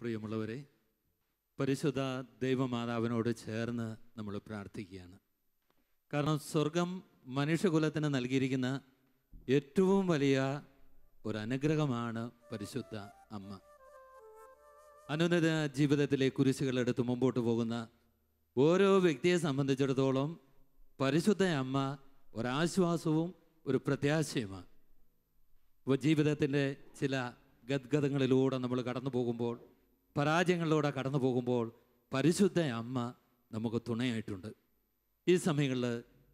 പ്രിയമുള്ളവരെ, പരിശുദ്ധ ദൈവമാതാവിനോട് ചേർന്ന് നമ്മൾ പ്രാർത്ഥിക്കുകയാണ്. കാരണം സ്വർഗം മനുഷ്യകുലത്തിന് നൽകിയിരിക്കുന്ന ഏറ്റവും വലിയ ഒരു അനുഗ്രഹമാണ് പരിശുദ്ധ അമ്മ. അനുദിന ജീവിതത്തിലെ കുരിശുകളെടുത്ത് മുമ്പോട്ട് പോകുന്ന ഓരോ വ്യക്തിയെ സംബന്ധിച്ചിടത്തോളം പരിശുദ്ധ അമ്മ ഒരാശ്വാസവും ഒരു പ്രത്യാശയുമാണ്. ഇപ്പോൾ ജീവിതത്തിൻ്റെ ചില ഗദ്ഗതങ്ങളിലൂടെ നമ്മൾ കടന്നു പോകുമ്പോൾ, പരാജയങ്ങളിലൂടെ കടന്നു പോകുമ്പോൾ പരിശുദ്ധ അമ്മ നമുക്ക് തുണയായിട്ടുണ്ട്. ഈ സമയങ്ങളിൽ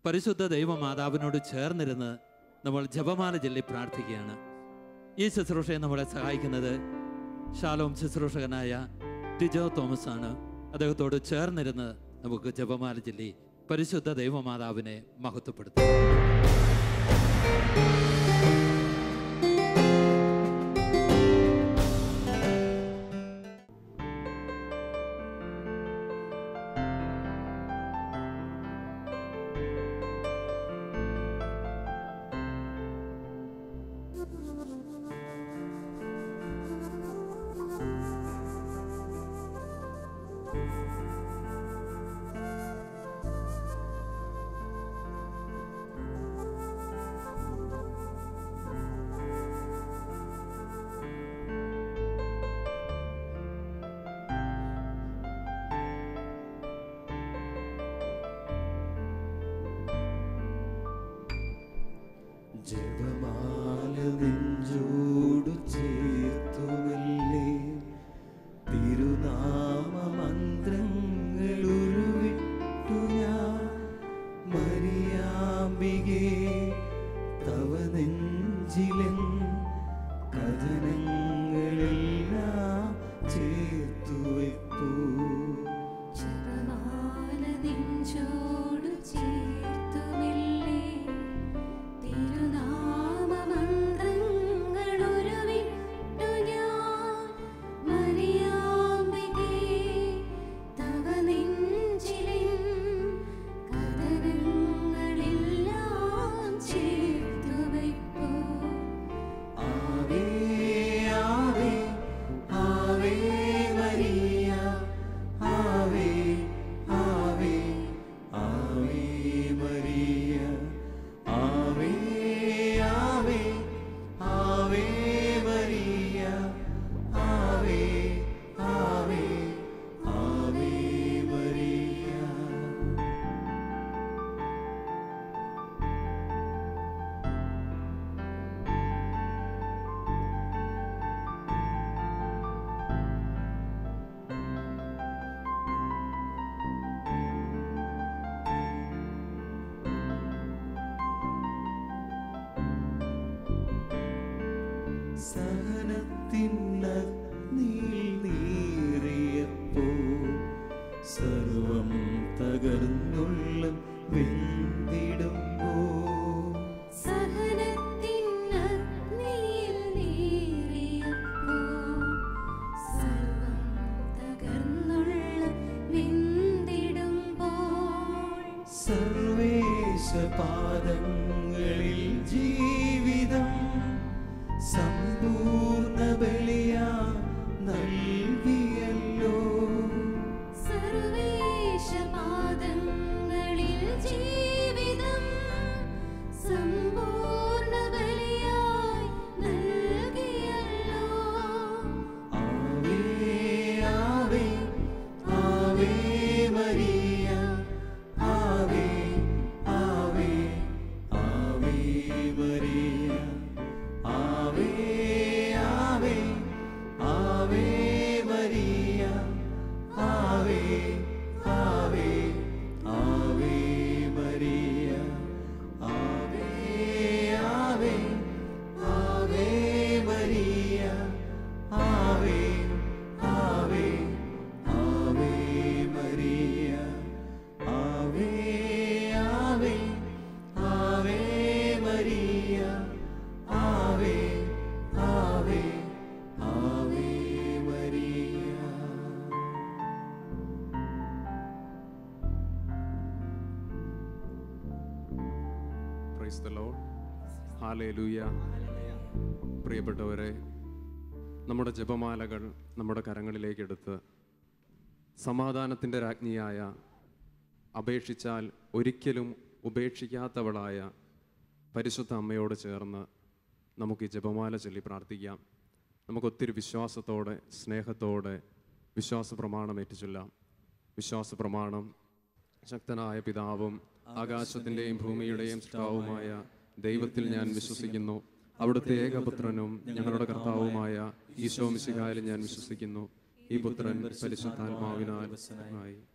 പരിശുദ്ധ ദൈവമാതാവിനോട് ചേർന്നിരുന്ന് നമ്മൾ ജപമാല ചൊല്ലി പ്രാർത്ഥിക്കുകയാണ്. ഈ ശുശ്രൂഷയെ നമ്മളെ സഹായിക്കുന്നത് ഷാലോം ശുശ്രൂഷകനായ ടിജോ തോമസ് ആണ്. അദ്ദേഹത്തോട് ചേർന്നിരുന്ന് നമുക്ക് ജപമാല ചൊല്ലി പരിശുദ്ധ ദൈവമാതാവിനെ മഹത്വപ്പെടുത്തും. ജപമാല നെഞ്ചോടു ചേർത്തുമല്ലേ തിരുനാമ മന്ത്രങ്ങളുരുവിട്ടു ഞാൻ മരിയാമ്പികേ തവ നെഞ്ചിലെൻ കഥനങ്ങളെല്ലാം ചേർത്തു വെപ്പൂ. ജപമാല നെഞ്ചോടു ചേർത്തുമല്ലേ തിരുനാമമന്ത്രങ്ങളുരുവിട്ടു ഞാൻ മരിയാമ്പികേ തവ നെഞ്ചിലെൻ കഥനങ്ങളെല്ലാം ചേർത്തു വയ്പ്പൂ. ആവേ ആവേ ആവേ മരിയ, ആവേ ആവേ ആവേ മരിയ, ആവേ ആവേ ആവേ മരിയ, ആവേ ആവേ ആവേ മരിയ. സഹനത്തിനഗ്നിയിൽ നീറിയപ്പോ സർവം തകർന്നുള്ളം വെന്തിടുമ്പോ സഹനത്തിനഗ്നിയിൽ നീറിയപ്പോൾ സർവ്വം തകർന്നുള്ളം വെന്തിടുമ്പോൾ സർവേശ പാദങ്ങളിൽ ജീവിതം സമ്പൂർണ്ണ ബലിയാ നൽകിയല്ലോ. സർവേശ പാദങ്ങളിൽ ജീവിതം സമ്പൂർണ്ണ ബലിയായി നൽകിയല്ലോ. ആവേ ആവേ ആവേ മരിയ, ആവേ ആവേ ആവേ മരിയ, ആവേ ആവേ ആവേ മരിയ, ആവേ ആവേ ആവേ മരിയ, ആവേ ആവേ ആവേ മരിയ, ആവേ ആവേ ആവേ മരിയ, ആവേ ആവേ ആവേ മരിയ, ആവേ ആവേ ആവേ മരിയ. Praise the Lord. ഹല്ലേലൂയ. പ്രിയപ്പെട്ടവരെ, നമ്മുടെ ജപമാലകൾ നമ്മുടെ കരങ്ങളിലേക്കെടുത്ത് സമാധാനത്തിൻ്റെ രാജ്ഞിയായ, അപേക്ഷിച്ചാൽ ഒരിക്കലും ഉപേക്ഷിക്കാത്തവളായ പരിശുദ്ധ അമ്മയോട് ചേർന്ന് നമുക്ക് ഈ ജപമാല ചൊല്ലി പ്രാർത്ഥിക്കാം. നമുക്കൊത്തിരി വിശ്വാസത്തോടെ, സ്നേഹത്തോടെ വിശ്വാസ പ്രമാണം ഏറ്റുചൊല്ലാം. വിശ്വാസ പ്രമാണം. ശക്തനായ പിതാവും ആകാശത്തിൻ്റെയും ഭൂമിയുടെയും സൃഷ്ടാവുമായ ദൈവത്തിൽ ഞാൻ വിശ്വസിക്കുന്നു. അവിടുത്തെ ഏകപുത്രനും ഞങ്ങളുടെ കർത്താവുമായ ഈശോ മിശിഹായിൽ ഞാൻ വിശ്വസിക്കുന്നു. ഈ പുത്രൻ പരിശുദ്ധാത്മാവിനാൽ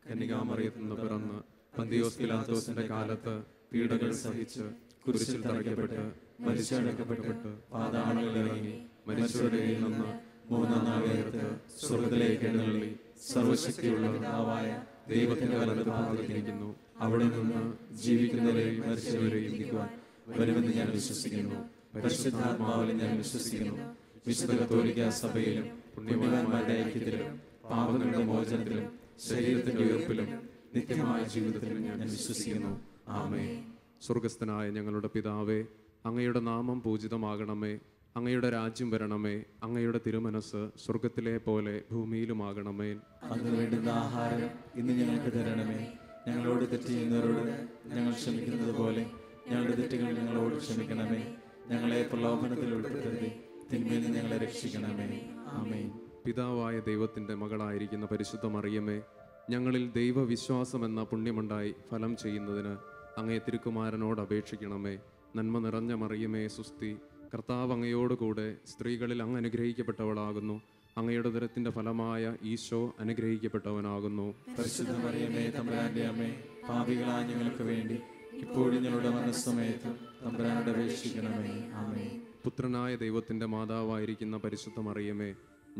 കന്യകാമറിയത്തിൽ നിന്ന് പിറന്ന് പന്തിയോസ് പിലാത്തോസിന്റെ കാലത്ത് പീഡകൾ സഹിച്ച് കുരിശിൽ തറയ്ക്കപ്പെട്ട് മരിച്ചടക്കപ്പെട്ട് പാതാളങ്ങളിൽ ഇറങ്ങി മരിച്ചവരുടെ ഇടയിൽ നിന്ന് മൂന്നാം നാൾ ഉയർത്ത് സ്വർഗ്ഗത്തിലേക്ക് എഴുന്നള്ളി സർവശക്തിയുള്ള പിതാവായ ദൈവത്തിന്റെ വലതുഭാഗത്തിരിക്കുന്നു. അവിടെ നിന്ന് ജീവിക്കുന്നവരെയും മരിച്ചവരെയും വിധിക്കുവാൻ വരുമെന്ന് ഞാൻ വിശ്വസിക്കുന്നു. പരിശുദ്ധാത്മാവിൽ ഞാൻ വിശ്വസിക്കുന്നു. വിശുദ്ധ കത്തോലിക്കാ സഭയിലും പുണ്യവാന്മാരുടെ ഐക്യത്തിലും പാപങ്ങളുടെ മോചനത്തിലും ശരീരത്തിന്റെ ഉയർപ്പിലും നിത്യമായ ജീവിതത്തിലും ഞാൻ വിശ്വസിക്കുന്നു. ആമേൻ. സ്വർഗസ്ഥനായ ഞങ്ങളുടെ പിതാവേ, അങ്ങയുടെ നാമം പൂജിതമാകണമേ. അങ്ങയുടെ രാജ്യം വരണമേ. അങ്ങയുടെ തിരുമനസ് സ്വർഗത്തിലെ പോലെ ഭൂമിയിലുമാകണമേ. അന്ന് വേണ്ടുന്ന ആഹാരം ഇന്ന് ഞങ്ങൾക്ക് തരണമേ. ഞങ്ങളോട് തെറ്റ് ചെയ്യുന്നവരോട് ഞങ്ങൾ ക്ഷമിക്കുന്നത് പോലെ ഞങ്ങളുടെ തെറ്റുകൾ ഞങ്ങളോട് ക്ഷമിക്കണമേ. ഞങ്ങളെ പ്രലോഭനത്തിൽ ഉൾപ്പെടുത്തരുതേ, തിന്മയിൽ നിന്ന് ഞങ്ങളെ രക്ഷിക്കണമേ. ആമേൻ. പിതാവായ ദൈവത്തിൻ്റെ മകളായിരിക്കുന്ന പരിശുദ്ധ മറിയമേ, ഞങ്ങളിൽ ദൈവവിശ്വാസം എന്ന പുണ്യമുണ്ടായി ഫലം ചെയ്യുന്നതിന് അങ്ങേ തിരുക്കുമാരനോട് അപേക്ഷിക്കണമേ. നന്മ നിറഞ്ഞ മറിയമേ സുസ്തി, കർത്താവ് അങ്ങയോടുകൂടെ സ്ത്രീകളിൽ അങ്ങ് അനുഗ്രഹിക്കപ്പെട്ടവളാകുന്നു. അങ്ങയുടെ ഉദരത്തിൻ്റെ ഫലമായ ഈശോ അനുഗ്രഹിക്കപ്പെട്ടവനാകുന്നു. പരിശുദ്ധ മറിയമേ, തമ്പുരാന്റെ അമ്മേ, പാപികളായ ഞങ്ങൾക്ക് വേണ്ടി ഇപ്പോഴും ഞങ്ങളുടെ മരണസമയത്തും തമ്പുരാനോട് അപേക്ഷിക്കണമേ. ആമേൻ. പുത്രനായ ദൈവത്തിൻ്റെ മാതാവായിരിക്കുന്ന പരിശുദ്ധ മറിയമേ,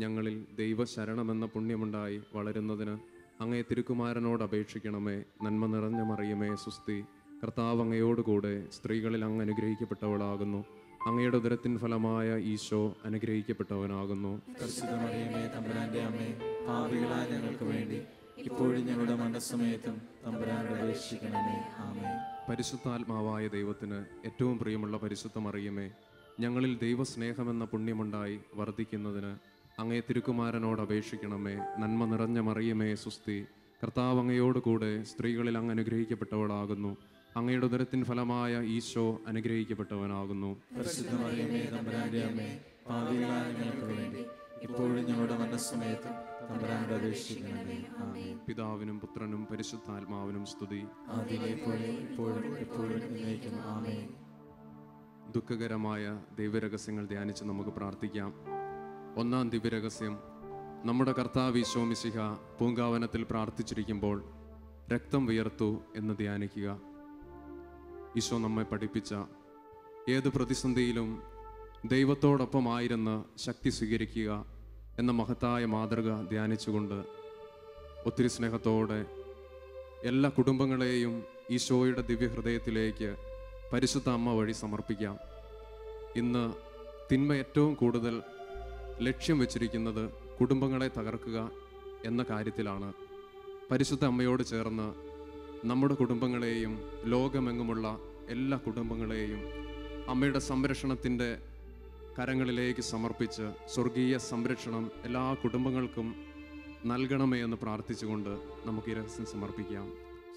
ഞങ്ങളിൽ ദൈവശരണമെന്ന പുണ്യമുണ്ടായി വളരുന്നതിന് അങ്ങേ തിരുക്കുമാരനോട് അപേക്ഷിക്കണമേ. നന്മ നിറഞ്ഞ മറിയമേ സുസ്തി, കർത്താവ് അങ്ങയോടുകൂടെ സ്ത്രീകളിൽ അങ്ങ് അനുഗ്രഹിക്കപ്പെട്ടവളാകുന്നു. അങ്ങയുടെ ഉദരത്തിൻ ഫലമായ ഈശോ അനുഗ്രഹിക്കപ്പെട്ടവനാകുന്നു. പരിശുദ്ധ മറിയമേ, തമ്പുരാന്റെ അമ്മേ, പാപികളായ ഞങ്ങൾക്ക് വേണ്ടി ഇപ്പോഴും ഞങ്ങളുടെ മരണസമയത്തും തമ്പുരാനോട് അപേക്ഷിക്കണമേ. ആമേൻ. പരിശുദ്ധാത്മാവായ ദൈവത്തിന് ഏറ്റവും പ്രിയമുള്ള പരിശുദ്ധ മറിയമേ, ഞങ്ങളിൽ ദൈവസ്നേഹമെന്ന പുണ്യമുണ്ടായി വർദ്ധിക്കുന്നതിന് അങ്ങേ തിരുക്കുമാരനോട് അപേക്ഷിക്കണമേ. നന്മ നിറഞ്ഞ മറിയമേ സുസ്തി, കർത്താവ് അങ്ങയോടുകൂടെ സ്ത്രീകളിൽ അങ്ങ് അനുഗ്രഹിക്കപ്പെട്ടവളാകുന്നു. അങ്ങയുടെ ഉദരത്തിൻ ഫലമായ ഈശോ അനുഗ്രഹിക്കപ്പെട്ടവനാകുന്നു. പരിശുദ്ധ മറിയമേ, തമ്പുരാന്റെ അമ്മേ, പാപികളായ ഞങ്ങൾക്ക് വേണ്ടി ഇപ്പോഴും ഞങ്ങളുടെ മരണസമയത്തും തമ്പുരാനോട് അപേക്ഷിക്കണമേ. ആമേൻ. പിതാവിനും പുത്രനും പരിശുദ്ധാത്മാവിനും സ്തുതി. ആദിയിലെ പോലെ ഇപ്പോഴും എപ്പോഴും എന്നേക്കും. ആമേൻ. ദുഃഖകരമായ ദൈവരഹസ്യങ്ങൾ ധ്യാനിച്ച് നമുക്ക് പ്രാർത്ഥിക്കാം. ഒന്നാം ദിവ്യരഹസ്യം, നമ്മുടെ കർത്താവ് ഈശോ മിശിഹ പൂങ്കാവനത്തിൽ പ്രാർത്ഥിച്ചിരിക്കുമ്പോൾ രക്തം വിയർത്തു എന്ന് ധ്യാനിക്കുക. ഈശോ നമ്മെ പഠിപ്പിച്ച ഏത് പ്രതിസന്ധിയിലും ദൈവത്തോടൊപ്പമായിരുന്ന് ശക്തി സ്വീകരിക്കുക എന്ന മഹത്തായ മാതൃക ധ്യാനിച്ചുകൊണ്ട് ഒത്തിരി സ്നേഹത്തോടെ എല്ലാ കുടുംബങ്ങളെയും ഈശോയുടെ ദിവ്യഹൃദയത്തിലേക്ക് പരിശുദ്ധ അമ്മ വഴി സമർപ്പിക്കാം. ഇന്ന് തിന്മ ഏറ്റവും കൂടുതൽ ലക്ഷ്യം വെച്ചിരിക്കുന്നത് കുടുംബങ്ങളെ തകർക്കുക എന്ന കാര്യത്തിലാണ്. പരിശുദ്ധ അമ്മയോട് ചേർന്ന് നമ്മുടെ കുടുംബങ്ങളെയും ലോകമെങ്ങുമുള്ള എല്ലാ കുടുംബങ്ങളെയും അമ്മയുടെ സംരക്ഷണത്തിൻ്റെ കരങ്ങളിലേക്ക് സമർപ്പിച്ച് സ്വർഗീയ സംരക്ഷണം എല്ലാ കുടുംബങ്ങൾക്കും നൽകണമേ എന്ന് പ്രാർത്ഥിച്ചുകൊണ്ട് നമുക്ക് ഈ രഹസ്യം സമർപ്പിക്കാം.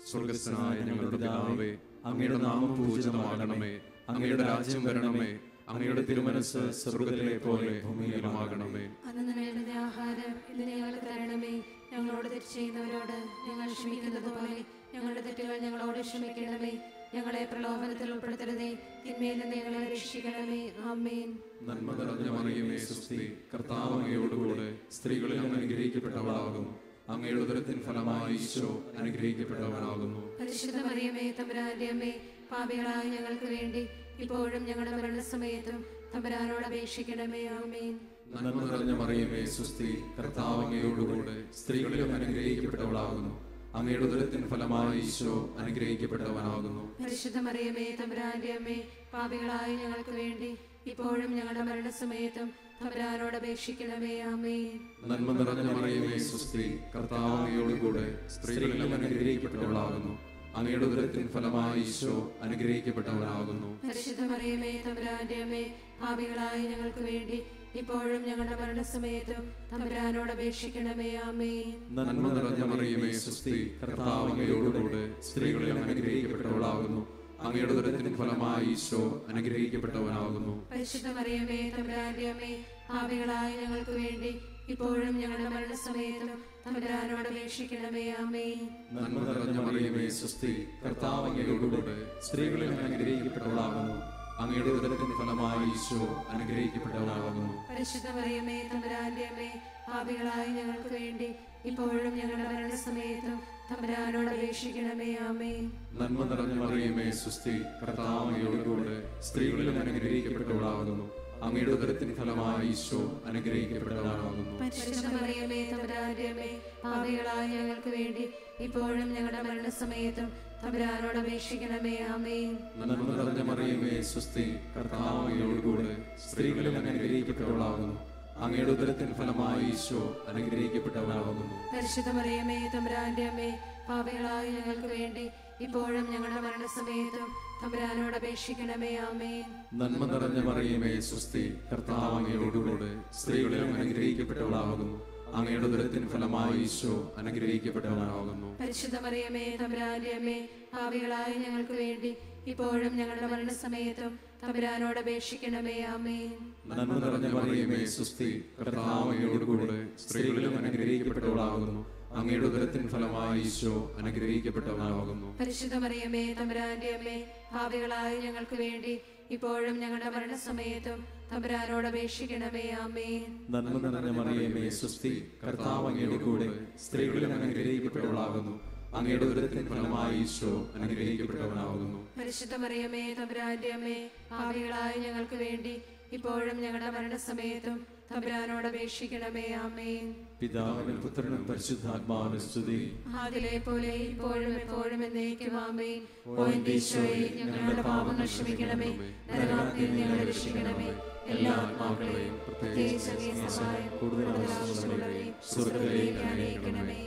സ്വർഗസ്ഥനായ ഞങ്ങളുടെ പിതാവേ, അങ്ങയുടെ നാമം പൂജിതമാകണമേ. അങ്ങയുടെ രാജ്യം വരണമേ. അങ്ങയുടെ തിരുമനസ് സ്വർഗ്ഗത്തിലെ പോലെ ഭൂമിയിലുമാകണമേ. അന്നു വേണ്ടുന്ന ആഹാരം ഇന്ന് ഞങ്ങൾക്ക് തരണമേ. ഞങ്ങളോട് തെറ്റ് ചെയ്യുന്നവരോട് ഞങ്ങൾ ക്ഷമിക്കുന്നത് പോലെ ഞങ്ങളുടെ തെറ്റുകൾ ഞങ്ങളോട് ക്ഷമിക്കണമേ. ഞങ്ങളെ പ്രലോഭനത്തിൽ ഉൾപ്പെടുത്തരുതേ, തിന്മയിൽ നിന്ന് ഞങ്ങളെ രക്ഷിക്കണമേ. ആമേൻ. നന്മ നിറഞ്ഞ മറിയമേ സുസ്തി, കർത്താവ് അങ്ങയോടുകൂടെ സ്ത്രീകളിൽ അങ്ങ് അനുഗ്രഹിക്കപ്പെട്ടവളാകുന്നു. അങ്ങയുടെ ഉദരത്തിൻ ഫലമായി ഈശോ അനുഗ്രഹിക്കപ്പെട്ടവനാകുന്നു. പരിശുദ്ധ മറിയമേ, തമ്പുരാന്റെ അമ്മേ, പാപികളായ ഞങ്ങൾക്ക് വേണ്ടി ഇപ്പോഴും ഞങ്ങളുടെ മരണസമയത്തും തമ്പുരാനോട് അപേക്ഷിക്കണമേ. ആമേൻ. നന്മ നിറഞ്ഞ മറിയമേ സുസ്തി, കർത്താവ് അങ്ങയോടുകൂടെ സ്ത്രീകളിൽ അങ്ങ് അനുഗ്രഹിക്കപ്പെട്ടവളാകുന്നു. അങ്ങയുടെ ഉദരത്തിൻ ഫലമായി ഈശോ അനുഗ്രഹിക്കപ്പെട്ടവനാകുന്നു. പരിശുദ്ധ മറിയമേ, തമ്പുരാന്റെ അമ്മേ, പാപികളായ ഞങ്ങൾക്ക് വേണ്ടി ഇപ്പോഴും ഞങ്ങളുടെ മരണസമയത്തും തമ്പുരാനോട് അപേക്ഷിക്കണമേ. ആമേൻ. നന്മ നിറഞ്ഞ മറിയമേ സുസ്തി, കർത്താവ് അങ്ങയോടുകൂടെ സ്ത്രീകളിൽ അങ്ങ് അനുഗ്രഹിക്കപ്പെട്ടവളാകുന്നു. അങ്ങയുടെ ഉദരത്തിൻ ഫലമായി ഈശോ അനുഗ്രഹിക്കപ്പെട്ടവനാകുന്നു. പരിശുദ്ധ മറിയമേ, തമ്പുരാന്റെ അമ്മേ, പാപികളായ ഞങ്ങൾക്ക് വേണ്ടി ഇപ്പോഴും ഞങ്ങളുടെ മരണസമയത്തും തമ്പുരാനോട് അപേക്ഷിക്കണമേ. ആമേൻ. നന്മ നിറഞ്ഞ മറിയമേ സ്വസ്തി, കർത്താവ് അങ്ങയോടുകൂടെ സ്ത്രീകളിൽ അങ്ങ് അനുഗ്രഹിക്കപ്പെട്ടവളാകുന്നു. അങ്ങയുടെ ഉദരത്തിൻ ഫലമായി ഈശോ അനുഗ്രഹിക്കപ്പെട്ടവനാകുന്നു. പരിശുദ്ധ മറിയമേ തമ്പുരാന്റെ അമ്മേ, പാപികളായ ഞങ്ങൾക്ക് വേണ്ടി ഇപ്പോഴും ഞങ്ങളുടെ മരണസമയത്തും തമ്പുരാനോട് അപേക്ഷിക്കണമേ. ആമേൻ. നന്മ നിറഞ്ഞ മറിയമേ സ്വസ്തി, കർത്താവ് അങ്ങയോടുകൂടെ സ്ത്രീകളിൽ അങ്ങ് അനുഗ്രഹിക്കപ്പെട്ടവളാകുന്നു. അങ്ങയുടെ ഉദരത്തിൻ ഫലമായി ഈശോ അനുഗ്രഹിക്കപ്പെട്ടവനാകുന്നു. പരിശുദ്ധ മറിയമേ തമ്പുരാന്റെ അമ്മേ, പാപികളായ ഞങ്ങൾക്ക് വേണ്ടി ഇപ്പോഴും ഞങ്ങളുടെ മരണസമയത്തും തമ്പുരാനോട് അപേക്ഷിക്കണമേ. ആമേൻ. നന്മ നിറഞ്ഞ മറിയമേ സ്വസ്തി, കർത്താവ് അങ്ങയോടുകൂടെ സ്ത്രീകളിൽ അങ്ങ് അനുഗ്രഹിക്കപ്പെട്ടവളാകുന്നു. അങ്ങയുടെ ഉദരത്തിൻ ഫലമായി ഈശോ അനുഗ്രഹിക്കപ്പെട്ടവനാകുന്നു. പരിശുദ്ധ മറിയമേ തമ്പുരാന്റെ അമ്മേ, പാപികളായ ഞങ്ങൾക്ക് വേണ്ടി ഇപ്പോഴും ഞങ്ങളുടെ മരണസമയത്തും തമ്പുരാനോട് അപേക്ഷിക്കണമേ. ആമേൻ. നന്മ നിറഞ്ഞ മറിയമേ സ്വസ്തി, കർത്താവ് അങ്ങയോടുകൂടെ സ്ത്രീകളിൽ അങ്ങ് അനുഗ്രഹിക്കപ്പെട്ടവളാകുന്നു. അങ്ങയുടെ ഉദരത്തിൻ ഫലമായി ഈശോ അനുഗ്രഹിക്കപ്പെട്ടവനാകുന്നു. പരിശുദ്ധ മറിയമേ തമ്പുരാന്റെ അമ്മേ, പാപികളായ ഞങ്ങൾക്ക് വേണ്ടി ഇപ്പോഴും ഞങ്ങളുടെ മരണസമയത്തും തമ്പുരാനോട് അപേക്ഷിക്കണമേ. ആമേൻ. നന്മ നിറഞ്ഞ മറിയമേ സ്വസ്തി, കർത്താവ് അങ്ങയോടുകൂടെ സ്ത്രീകളിൽ അങ്ങ് അനുഗ്രഹിക്കപ്പെട്ടവളാകുന്നു. അങ്ങയുടെ ഉദരത്തിൻ ഫലമായി ഈശോ അനുഗ്രഹിക്കപ്പെട്ടവനാകുന്നു. പരിശുദ്ധ മറിയമേ തമ്പുരാന്റെ അമ്മേ, പാപികളായ ഞങ്ങൾക്ക് വേണ്ടി ഇപ്പോഴും ഞങ്ങളുടെ മരണസമയത്തും തമ്പുരാനോട് അപേക്ഷിക്കണമേ. ആമേൻ. നന്മ നിറഞ്ഞ മറിയമേ സ്വസ്തി, കർത്താവ് അങ്ങയോടുകൂടെ സ്ത്രീകളിൽ അങ്ങ് അനുഗ്രഹിക്കപ്പെട്ടവളാകുന്നു. അങ്ങയുടെ ഉദരത്തിൻ ഫലമായി ഈശോ അനുഗ്രഹിക്കപ്പെട്ടവനാകുന്നു. പരിശുദ്ധ മറിയമേ തമ്പുരാന്റെ അമ്മേ, പാപികളായ ഞങ്ങൾക്ക് വേണ്ടി ഇപ്പോഴും ഞങ്ങളുടെ മരണസമയത്തും തമ്പുരാനോട് അപേക്ഷിക്കണമേ. ആമേൻ. നന്മ നിറഞ്ഞ മറിയമേ സ്വസ്തി, കർത്താവ് അങ്ങയോടുകൂടെ സ്ത്രീകളിൽ അങ്ങ് അനുഗ്രഹിക്കപ്പെട്ടവളാകുന്നു. അങ്ങയുടെ ഉദരത്തിൻ ഫലമായി ഈശോ അനുഗ്രഹിക്കപ്പെട്ടവനാകുന്നു. പരിശുദ്ധ മറിയമേ തമ്പുരാന്റെ അമ്മേ, പാപികളായ ഞങ്ങൾക്ക് വേണ്ടി ഇപ്പോഴും ഞങ്ങളുടെ മരണസമയത്തും തമ്പുരാനോട് അപേക്ഷിക്കണമേ. ആമേൻ. പിതാവിനും പുത്രനും പരിശുദ്ധാത്മാവിനും സ്തുതി. ആദിലെ പോലെ ഇപ്പോഴും എപ്പോഴും എന്നേക്കും. ആമേൻ. ഓ എന്റെ ഈശോയെ, ഞങ്ങളുടെ പാപങ്ങൾ ക്ഷമിക്കണമേ, നരകാഗ്നിയിൽ ഞങ്ങളെ രക്ഷിക്കണമേ, എല്ലാ ആത്മാക്കളെയും പ്രത്യേകിച്ച് അങ്ങേ സഹായം കൂടുതൽ ആവശ്യമുള്ളവരെയും സ്വർഗ്ഗത്തിലേക്ക് അനയിക്കണമേ.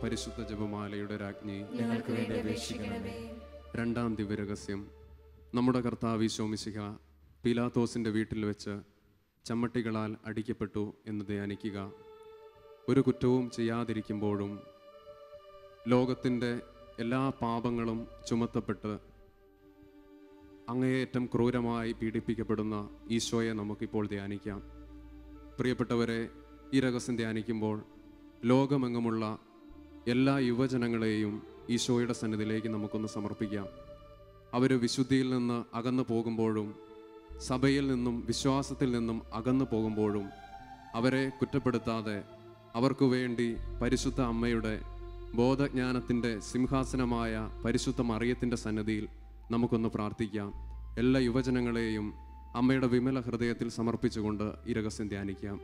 പരിശുദ്ധ ജപമാലയുടെ രാജ്ഞി, ഞങ്ങൾക്ക് വേണ്ടി അപേക്ഷിക്കണമേ. രണ്ടാം ദിവ്യരഹസ്യം. നമ്മുടെ കർത്താവ് ഈശോ മിശിഹ പീലാത്തോസിൻ്റെ വീട്ടിൽ വെച്ച് ചമ്മട്ടികളാൽ അടിക്കപ്പെട്ടു എന്ന് ധ്യാനിക്കുക. ഒരു കുറ്റവും ചെയ്യാതിരിക്കുമ്പോഴും ലോകത്തിൻ്റെ എല്ലാ പാപങ്ങളും ചുമത്തപ്പെട്ട് അങ്ങേയറ്റം ക്രൂരമായി പീഡിപ്പിക്കപ്പെടുന്ന ഈശോയെ നമുക്കിപ്പോൾ ധ്യാനിക്കാം. പ്രിയപ്പെട്ടവരെ, ഈ രഹസ്യം ധ്യാനിക്കുമ്പോൾ ലോകമെങ്ങുമുള്ള എല്ലാ യുവജനങ്ങളെയും ഈശോയുടെ സന്നിധിയിലേക്ക് നമുക്കൊന്ന് സമർപ്പിക്കാം. അവർ വിശുദ്ധിയിൽ നിന്ന് അകന്നു പോകുമ്പോഴും സഭയിൽ നിന്നും വിശ്വാസത്തിൽ നിന്നും അകന്നു പോകുമ്പോഴും അവരെ കുറ്റപ്പെടുത്താതെ അവർക്കു വേണ്ടി പരിശുദ്ധ അമ്മയുടെ ബോധജ്ഞാനത്തിൻ്റെ സിംഹാസനമായ പരിശുദ്ധ മറിയത്തിൻ്റെ സന്നിധിയിൽ നമുക്കൊന്ന് പ്രാർത്ഥിക്കാം. എല്ലാ യുവജനങ്ങളെയും അമ്മയുടെ വിമല ഹൃദയത്തിൽ സമർപ്പിച്ചുകൊണ്ട് ഈ രഹസ്യം ധ്യാനിക്കാം.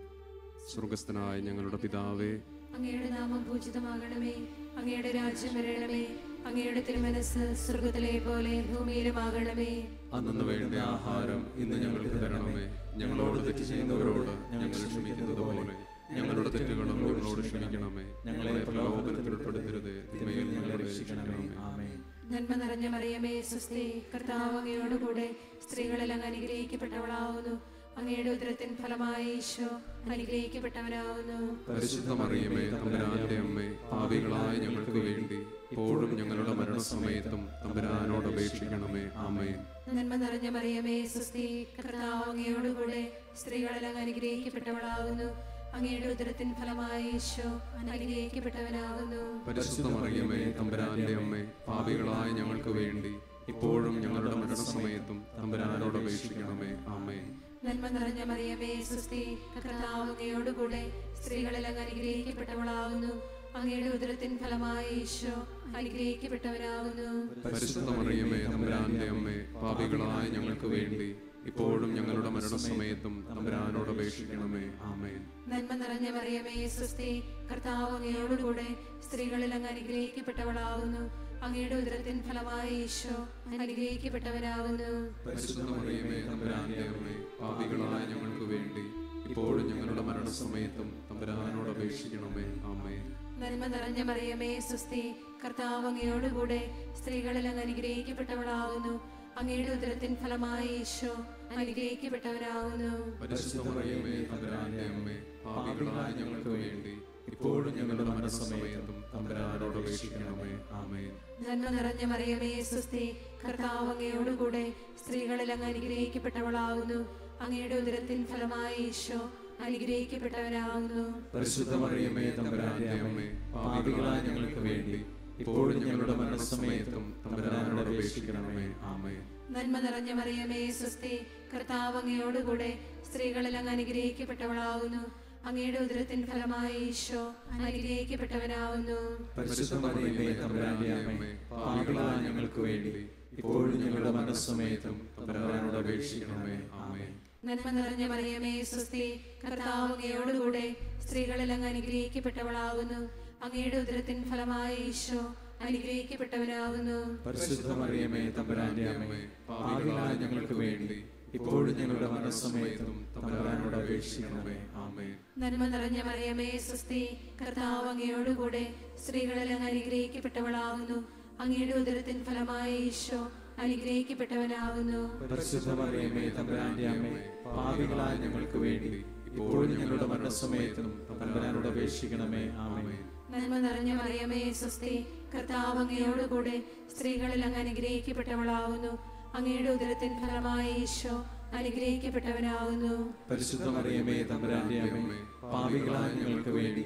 സ്വർഗസ്ഥനായ ഞങ്ങളുടെ പിതാവേ, അങ്ങയുടെ നാമം പൂജിതമാകണമേ, അങ്ങയുടെ രാജ്യം വരണമേ, അങ്ങയുടെ തിരുമനസ് സ്വർഗ്ഗത്തിലെ പോലെ ഭൂമിയിലുമാകണമേ. അന്നു വേണ്ട ആഹാരം ഇന്ന് ഞങ്ങൾക്ക് തരണമേ. ഞങ്ങളോട് തെറ്റ് ചെയ്യുന്നവരോട് ഞങ്ങൾ ക്ഷമിക്കുന്നത് പോലെ ഞങ്ങളുടെ തെറ്റുകളും ഞങ്ങളോട് ക്ഷമിക്കണമേ. ഞങ്ങളെ പ്രലോഭനത്തിൽ ഉൾപ്പെടുത്തരുത്, തിന്മയിൽ ഞങ്ങളെ രക്ഷിക്കണമേ. ആമേൻ. നന്മ നിറഞ്ഞ മറിയമേ സ്വസ്തി, കർത്താവ് അങ്ങയോടുകൂടെ സ്ത്രീകളിൽ അങ്ങ് അനുഗ്രഹിക്കപ്പെട്ടവളാവുന്നു. അങ്ങയുടെ ഉദരത്തിൻ ഫലമായി ഈശോ അനുഗ്രഹിക്കപ്പെട്ടവനാവുന്നു. പരിശുദ്ധ മറിയമേ തമ്പുരാന്റെ അമ്മേ, പാപികളായ ഞങ്ങൾക്ക് വേണ്ടി ഇപ്പോഴും ഞങ്ങളുടെ മരണസമയത്തും തമ്പുരാനോട് അപേക്ഷിക്കണമേ. ആമേൻ. നന്മ നിറഞ്ഞ മറിയമേ സ്വസ്തി, കർത്താവ് അങ്ങയോടുകൂടെ സ്ത്രീകളിൽ അങ്ങ് അനുഗ്രഹിക്കപ്പെട്ടവളാവുന്നു. അങ്ങയുടെ ഉദരത്തിൻ ഫലമായി ഈശോ അനുഗ്രഹിക്കപ്പെട്ടവനാകുന്നു. പരിശുദ്ധ മറിയമേ തമ്പുരാന്റെ അമ്മേ, പാപികളായ ഞങ്ങൾക്ക് വേണ്ടി ഇപ്പോഴും ഞങ്ങളുടെ മരണസമയത്തും തമ്പുരാനോട് അപേക്ഷിക്കണമേ. ആമേൻ. നന്മ നിറഞ്ഞ മറിയമേ സ്വസ്തി, കർത്താവ് അങ്ങയോടുകൂടെ സ്ത്രീകളിൽ അങ്ങ് അനുഗ്രഹിക്കപ്പെട്ടവളാകുന്നു. അങ്ങയുടെ ഉദരത്തിൻ ഫലമായി ഈശോ അനുഗ്രഹിക്കപ്പെട്ടവനാകുന്നു. പരിശുദ്ധ മറിയമേ തമ്പുരാന്റെ അമ്മേ, പാപികളായ ഞങ്ങൾക്ക് വേണ്ടി ഇപ്പോഴും ഞങ്ങളുടെ മരണസമയത്തും തമ്പുരാനോട് അപേക്ഷിക്കണമേ. ആമേൻ. നന്മ നിറഞ്ഞ മറിയമേ സ്വസ്തി, കർത്താവ് അങ്ങയോടുകൂടെ സ്ത്രീകളിൽ അങ്ങ് അനുഗ്രഹിക്കപ്പെട്ടവളാകുന്നു. അങ്ങയുടെ ഉദരത്തിൻ ഫലമായി ഈശോ അനുഗ്രഹിക്കപ്പെട്ടവനാകുന്നു. പരിശുദ്ധ മറിയമേ തമ്പുരാന്റെ അമ്മേ, പാപികളായ ഞങ്ങൾക്ക് വേണ്ടി ഇപ്പോഴും ഞങ്ങളുടെ മരണസമയത്തും തമ്പുരാനോട് അപേക്ഷിക്കണമേ. ആമേൻ. നന്മ നിറഞ്ഞ മറിയമേ സ്വസ്തി, കർത്താവ് അങ്ങയോടുകൂടെ സ്ത്രീകളിൽ അങ്ങ് അനുഗ്രഹിക്കപ്പെട്ടവളാകുന്നു. അങ്ങയുടെ ഉദരത്തിൻ ഫലമായി ഈശോ അനുഗ്രഹിക്കപ്പെട്ടവനാകുന്നു. പരിശുദ്ധ മറിയമേ തമ്പുരാന്റെ അമ്മേ, പാപികളായ ഞങ്ങൾക്ക് വേണ്ടി ഇപ്പോഴും ഞങ്ങളുടെ മരണസമയത്തും തമ്പുരാനോട് അപേക്ഷിക്കണമേ. ആമേൻ. നന്മ നിറഞ്ഞ മറിയമേ സ്വസ്തി, കർത്താവ് അങ്ങയോടുകൂടെ സ്ത്രീകളിൽ അങ്ങ് അനുഗ്രഹിക്കപ്പെട്ടവളാകുന്നു. അങ്ങയുടെ ഉദരത്തിൻ ഫലമായി ഈശോ അനുഗ്രഹിക്കപ്പെട്ടവനാകുന്നു. പരിശുദ്ധ മറിയമേ തമ്പുരാന്റെ അമ്മേ, പാപികളായ ഞങ്ങൾക്ക് വേണ്ടി ഇപ്പോഴും ഞങ്ങളുടെ മരണസമയത്തും തമ്പുരാനോട് അപേക്ഷിക്കണമേ. ആമേൻ. നന്മ നിറഞ്ഞ മറിയമേ സ്വസ്തി, കർത്താവ് അങ്ങയോടുകൂടെ സ്ത്രീകളിൽ അങ്ങ് അനുഗ്രഹിക്കപ്പെട്ടവളാകുന്നു. അങ്ങയുടെ ഉദരത്തിൻ ഫലമായി ഈശോ അനുഗ്രഹിക്കപ്പെട്ടവനാകുന്നു. പരിശുദ്ധ മറിയമേ തമ്പുരാന്റെ അമ്മേ, പാപികളായ ഞങ്ങൾക്ക് വേണ്ടി ഇപ്പോഴും ഞങ്ങളുടെ മരണസമയത്തും തമ്പുരാനോട് അപേക്ഷിക്കണമേ. ആമേൻ. നന്മ നിറഞ്ഞ മറിയമേ സ്വസ്തി, കർത്താവ് അങ്ങയോടുകൂടെ സ്ത്രീകളിൽ അങ്ങ് അനുഗ്രഹിക്കപ്പെട്ടവളാകുന്നു. അങ്ങയുടെ ഉദരത്തിൻ ഫലമായി ഈശോ അനുഗ്രഹിക്കപ്പെട്ടവനാകുന്നു. പരിശുദ്ധ മറിയമേ തമ്പുരാന്റെ അമ്മേ, പാപികളായ ഞങ്ങൾക്ക് വേണ്ടി ഇപ്പോഴും ഞങ്ങളുടെ മരണസമയത്തും തമ്പുരാനോട് അപേക്ഷിക്കണമേ. ആമേൻ. നന്മ നിറഞ്ഞ മറിയമേ സ്വസ്തി, കർത്താവ് അങ്ങയോടുകൂടെ സ്ത്രീകളിൽ അങ്ങ് അനുഗ്രഹിക്കപ്പെട്ടവളാകുന്നു. അങ്ങയുടെ ഉദരത്തിൻ ഫലമായി ഈശോ അനുഗ്രഹിക്കപ്പെട്ടവനാകുന്നു. പരിശുദ്ധ മറിയമേ തമ്പുരാന്റെ അമ്മേ, പാപികളായ ഞങ്ങൾക്ക് വേണ്ടി ഇപ്പോഴും ഞങ്ങളുടെ മരണസമയത്തും തമ്പുരാനോട് അപേക്ഷിക്കണമേ. ആമേൻ. നന്മ നിറഞ്ഞ മറിയമേ സ്വസ്തി, കർത്താവ് അങ്ങയോടുകൂടെ സ്ത്രീകളിൽ അങ്ങ് അനുഗ്രഹിക്കപ്പെട്ടവളാകുന്നു. അങ്ങയുടെ ഉദരത്തിൻ ഫലമായി ഈശോ അനുഗ്രഹിക്കപ്പെട്ടവനാകുന്നു. പരിശുദ്ധ മറിയമേ തമ്പുരാന്റെ അമ്മേ, പാപികളായ ഞങ്ങൾക്ക് വേണ്ടി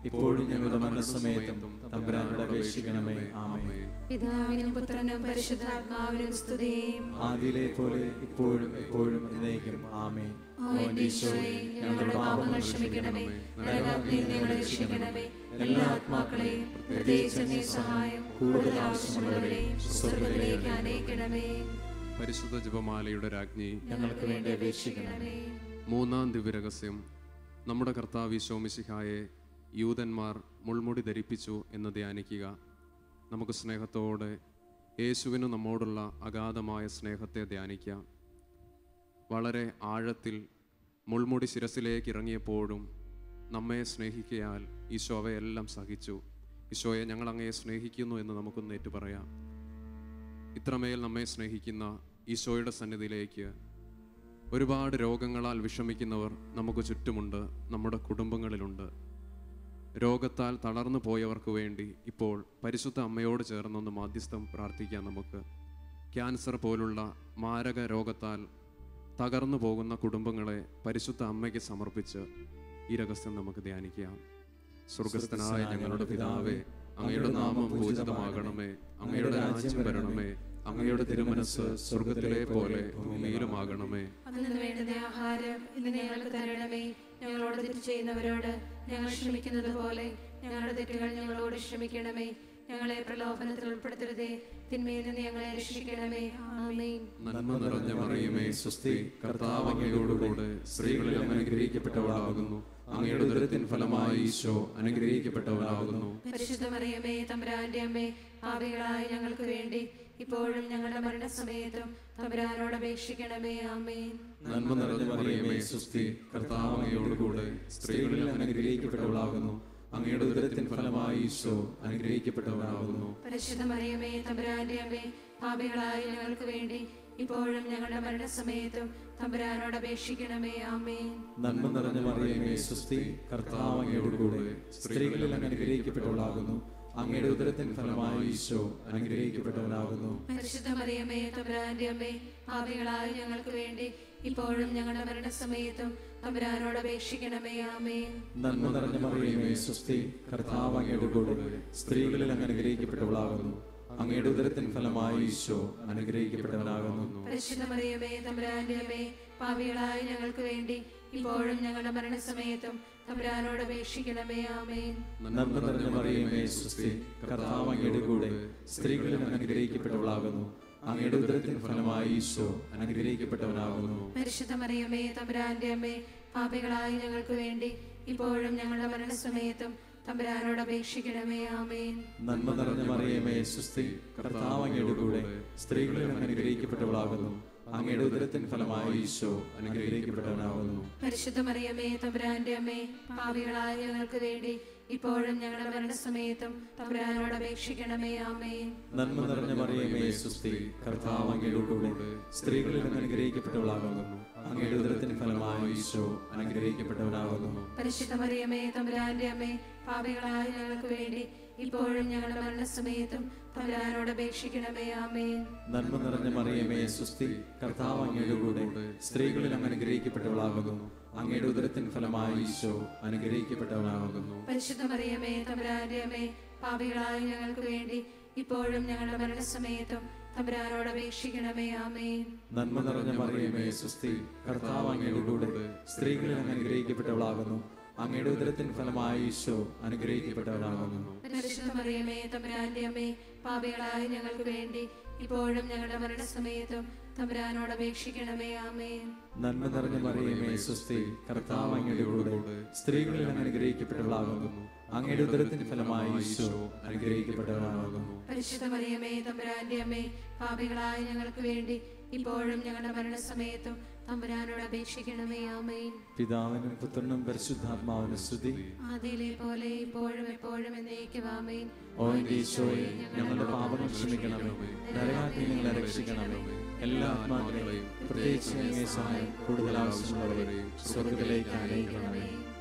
ഇപ്പോഴും ഞങ്ങളുടെ മരണസമയത്തും തമ്പുരാനോട് അപേക്ഷിക്കണമേ. ആമേൻ. പിതാവിനും പുത്രനും പരിശുദ്ധാത്മാവിനും സ്തുതി. ആദിയിലെ പോലെ ഇപ്പോഴും എപ്പോഴും എന്നേക്കും. ആമേൻ. ഓ എന്റെ ഈശോയെ, ഞങ്ങളുടെ പാപങ്ങൾ ക്ഷമിക്കണമേ, നരകാഗ്നിയിൽ നിന്ന് ഞങ്ങളെ രക്ഷിക്കണമേ. എല്ലാ ആത്മാക്കളെയും പ്രത്യേകിച്ച് നീ സഹായം കൂടുതൽ ആവശ്യമുള്ളവരെയും സ്വർഗ്ഗത്തിലേക്ക് ആനയിക്കണമേ. പരിശുദ്ധ ജപമാലയുടെ രാജ്ഞി, ഞങ്ങൾക്ക് വേണ്ടി അപേക്ഷിക്കണമേ. മൂന്നാം ദിവ്യരഹസ്യം. നമ്മുടെ കർത്താവ് ഈശോ മിശിഹായെ യൂതന്മാർ മുൾമുടി ധരിപ്പിച്ചു എന്ന് ധ്യാനിക്കുക. നമുക്ക് സ്നേഹത്തോടെ യേശുവിന് നമ്മോടുള്ള അഗാധമായ സ്നേഹത്തെ ധ്യാനിക്കാം. വളരെ ആഴത്തിൽ മുൾമുടി ശിരസിലേക്ക് ഇറങ്ങിയപ്പോഴും നമ്മെ സ്നേഹിക്കയാൽ ഈശോ അവയെല്ലാം സഹിച്ചു. ഈശോയെ, ഞങ്ങൾ അങ്ങയെ സ്നേഹിക്കുന്നു എന്ന് നമുക്കൊന്ന് ഏറ്റു പറയാം. ഇത്രമേൽ നമ്മെ സ്നേഹിക്കുന്ന ഈശോയുടെ സന്നിധിയിലേക്ക് ഒരുപാട് രോഗങ്ങളാൽ വിഷമിക്കുന്നവർ നമുക്ക് ചുറ്റുമുണ്ട്, നമ്മുടെ കുടുംബങ്ങളിലുണ്ട്. രോഗത്താൽ തളർന്നു പോയവർക്ക് വേണ്ടി ഇപ്പോൾ പരിശുദ്ധ അമ്മയോട് ചേർന്നൊന്ന് മാധ്യസ്ഥം പ്രാർത്ഥിക്കാം. നമുക്ക് ക്യാൻസർ പോലുള്ള മാരക രോഗത്താൽ തകർന്നു പോകുന്ന കുടുംബങ്ങളെ പരിശുദ്ധ അമ്മയ്ക്ക് സമർപ്പിച്ച് ഈ രഹസ്യം നമുക്ക് ധ്യാനിക്കാം. സ്വർഗസ്ഥനായ ഞങ്ങളുടെ പിതാവേ, അങ്ങയുടെ നാമം പൂജിതമാകണമേ. അങ്ങയുടെ രാജ്യം വരണമേ. അങ്ങയുടെ തിരുമനസ് സ്വർഗത്തിലെ പോലെ ഭൂമിയിലുമാകണമേ. അന്നു വേണ്ടുന്ന ആഹാരം ഇന്ന് ഞങ്ങൾക്ക് തരണമേ. ഞങ്ങളോട് തെറ്റ് ചെയ്യുന്നവരോട് ഞങ്ങൾ ക്ഷമിക്കുന്നത് പോലെ ഞങ്ങളുടെ തെറ്റുകൾ ഞങ്ങളോട് ക്ഷമിക്കണമേ. ഞങ്ങളെ പ്രലോഭനത്തിൽ ഉൾപ്പെടുത്തരുതേ, തിന്മയിൽ നിന്ന് ഞങ്ങളെ രക്ഷിക്കണമേ. ആമേൻ. നന്മ നിറഞ്ഞ മറിയമേ സ്വസ്തി, കർത്താവ് അങ്ങയോടുകൂടെ സ്ത്രീകളിൽ അങ്ങ് അനുഗ്രഹിക്കപ്പെട്ടവളാകുന്നു. അങ്ങയുടെ ഉദരത്തിൻ ഫലമായി ഈശോ അനുഗ്രഹിക്കപ്പെട്ടവനാകുന്നു. പരിശുദ്ധ മറിയമേ തമ്പുരാന്റെ അമ്മേ, പാപികളായ ഞങ്ങൾക്ക് വേണ്ടി ഇപ്പോഴും ഞങ്ങളുടെ മരണസമയത്തും തമ്പുരാനോട് അപേക്ഷിക്കണമേ. ആമേൻ. നന്മ നിറഞ്ഞ മറിയമേ സ്വസ്തി, കർത്താവ് അങ്ങയോടുകൂടെ സ്ത്രീകളിൽ അങ്ങ് അനുഗ്രഹിക്കപ്പെട്ടവളാകുന്നു. അങ്ങയുടെ ഉദരത്തിൻ ഫലമായി ഈശോ അനുഗ്രഹിക്കപ്പെട്ടവനാകുന്നു. പരിശുദ്ധ മറിയമേ തമ്പുരാന്റെ അമ്മേ, പാപികളായ ഞങ്ങൾക്ക് വേണ്ടി ഇപ്പോഴും ഞങ്ങളുടെ മരണസമയത്തും തമ്പുരാനോട് അപേക്ഷിക്കണമേ. ആമേൻ. നന്മ നിറഞ്ഞ മറിയമേ സ്വസ്തി, കർത്താവ് അങ്ങയോടുകൂടെ സ്ത്രീകളിൽ അങ്ങ് അനുഗ്രഹിക്കപ്പെട്ടവളാകുന്നു. അങ്ങയുടെ ഉദരത്തിൻ ഫലമായി ഈശോ അനുഗ്രഹിക്കപ്പെട്ടവനാകുന്നു. പരിശുദ്ധ മറിയമേ തമ്പുരാന്റെ അമ്മേ, പാപികളായ ഞങ്ങൾക്ക് വേണ്ടി ഇപ്പോഴും ഞങ്ങളുടെ മരണസമയത്തും തമ്പുരാനോട് അപേക്ഷിക്കണമേ. ആമേൻ. നന്മ നിറഞ്ഞ മറിയമേ സ്വസ്തി, കർത്താവ് അങ്ങയോടുകൂടെ സ്ത്രീകളിൽ അങ്ങ് അനുഗ്രഹിക്കപ്പെട്ടവളാകുന്നു. അങ്ങയുടെ ഉദരത്തിൻ ഫലമായി ഈശോ അനുഗ്രഹിക്കപ്പെട്ടവനാകുന്നു. പരിശുദ്ധ മറിയമേ തമ്പുരാന്റെ അമ്മേ, പാപികളായ ഞങ്ങൾക്ക് വേണ്ടി ഇപ്പോഴും ഞങ്ങളുടെ മരണസമയത്തും തമ്പുരാനോട് അപേക്ഷിക്കണമേ. ആമേൻ. നന്മ നിറഞ്ഞ മറിയമേ സ്വസ്തി, കർത്താവ് അങ്ങയോടുകൂടെ സ്ത്രീകളിൽ അങ്ങ് അനുഗ്രഹിക്കപ്പെട്ടവളാകുന്നു. അങ്ങയുടെ ഉദരത്തിൻ ഫലമായി ഈശോ അനുഗ്രഹിക്കപ്പെട്ടവനാകുന്നു. പരിശുദ്ധ മറിയമേ തമ്പുരാന്റെ അമ്മേ, പാപികളായ ഞങ്ങൾക്ക് വേണ്ടി ഇപ്പോഴും ഞങ്ങളുടെ മരണസമയത്തും തമ്പുരാനോട് അപേക്ഷിക്കണമേ. ആമേൻ. നന്മ നിറഞ്ഞ മറിയമേ സ്വസ്തി, കർത്താവ് അങ്ങയോടുകൂടെ സ്ത്രീകളിൽ അങ്ങ് അനുഗ്രഹിക്കപ്പെട്ടവളാകുന്നു. അങ്ങയുടെ ഉദരത്തിൻ ഫലമായി ഈശോ അനുഗ്രഹിക്കപ്പെട്ടവനാകുന്നു. പരിശുദ്ധ മറിയമേ തമ്പുരാന്റെ അമ്മേ, പാപികളായ ഞങ്ങൾക്ക് വേണ്ടി ഇപ്പോഴും ഞങ്ങളുടെ മരണസമയത്തും തമ്പുരാനോട് അപേക്ഷിക്കണമേ. ആമേൻ. നന്മ നിറഞ്ഞ മറിയമേ സുസ്തി, കർത്താവ് അങ്ങയോടുകൂടെ സ്ത്രീകളിൽ അങ്ങ് അനുഗ്രഹിക്കപ്പെട്ടവളാകുന്നു. അങ്ങയുടെ ഉദരത്തിൻ ഫലമായി ഈശോ അനുഗ്രഹിക്കപ്പെട്ടവനാകുന്നു. പരിശുദ്ധ മറിയമേ തമ്പുരാന്റെ അമ്മേ, പാപികളായ ഞങ്ങൾക്ക് വേണ്ടി ഇപ്പോഴും ഞങ്ങളുടെ മരണസമയത്തും തമ്പുരാനോട് അപേക്ഷിക്കണമേ. ആമേൻ. നന്മ നിറഞ്ഞ മറിയമേ സുസ്തി, കർത്താവ് അങ്ങയോടുകൂടെ സ്ത്രീകളിൽ അങ്ങ് അനുഗ്രഹിക്കപ്പെട്ടവളാകുന്നു. അങ്ങയുടെ ഉദരത്തിൻ ഫലമായി ഈശോ അനുഗ്രഹിക്കപ്പെട്ടവനാകുന്നു. പരിശുദ്ധ മറിയമേ തമ്പുരാന്റെ അമ്മേ, പാപികളായ ഞങ്ങൾക്ക് വേണ്ടി ഇപ്പോഴും ഞങ്ങളുടെ മരണസമയത്തും തമ്പുരാനോട് അപേക്ഷിക്കണമേ. ആമേൻ. നന്മ നിറഞ്ഞ മറിയമേ സുസ്തി, കർത്താവ് അങ്ങയോടുകൂടെ സ്ത്രീകളിൽ അങ്ങ് അനുഗ്രഹിക്കപ്പെട്ടവളാകുന്നു. അങ്ങയുടെ ഉദരത്തിൻ ഫലമായി ഈശോ അനുഗ്രഹിക്കപ്പെട്ടവനാകുന്നു. പരിശുദ്ധ മറിയമേ തമ്പുരാന്റെ അമ്മേ, പാപികളായ ഞങ്ങൾക്ക് വേണ്ടി ഇപ്പോഴും ഞങ്ങളുടെ മരണസമയത്തും തമ്പുരാനോട് അപേക്ഷിക്കണമേ. ആമേൻ. നന്മ നിറഞ്ഞ മറിയമേ സുസ്തി, കർത്താവ് അങ്ങയോടുകൂടെ സ്ത്രീകളിൽ അങ്ങ് അനുഗ്രഹിക്കപ്പെട്ടവളാകുന്നു. അങ്ങയുടെ ഉദരത്തിൻ ഫലമായി ഈശോ അനുഗ്രഹിക്കപ്പെട്ടവനാകുന്നു. പരിശുദ്ധ മറിയമേ തമ്പുരാന്റെ അമ്മേ, പാപികളായ ഞങ്ങൾക്ക് വേണ്ടി ഇപ്പോഴും ഞങ്ങളുടെ മരണസമയത്തും തമ്പുരാനോട് അപേക്ഷിക്കണമേ. ആമേൻ. പിതാവിനും പുത്രനും പരിശുദ്ധാത്മാവിനും സ്തുതി. ആദിയിലെ പോലെ ഇപ്പോഴും എപ്പോഴും എന്നേക്കും. ആമേൻ. ഓ എന്റെ ഈശോയെ, ഞങ്ങളുടെ പാപങ്ങൾ ക്ഷമിക്കണമേ, നരകാഗ്നിയിൽ ഞങ്ങളെ രക്ഷിക്കണമേ. എല്ലാ ആത്മാക്കളെയും പ്രത്യേകിച്ച് അങ്ങേ സഹായം കൂടുതൽ ആവശ്യമുള്ളവരെയും സ്വർഗ്ഗത്തിലേക്ക് അയക്കണമേ.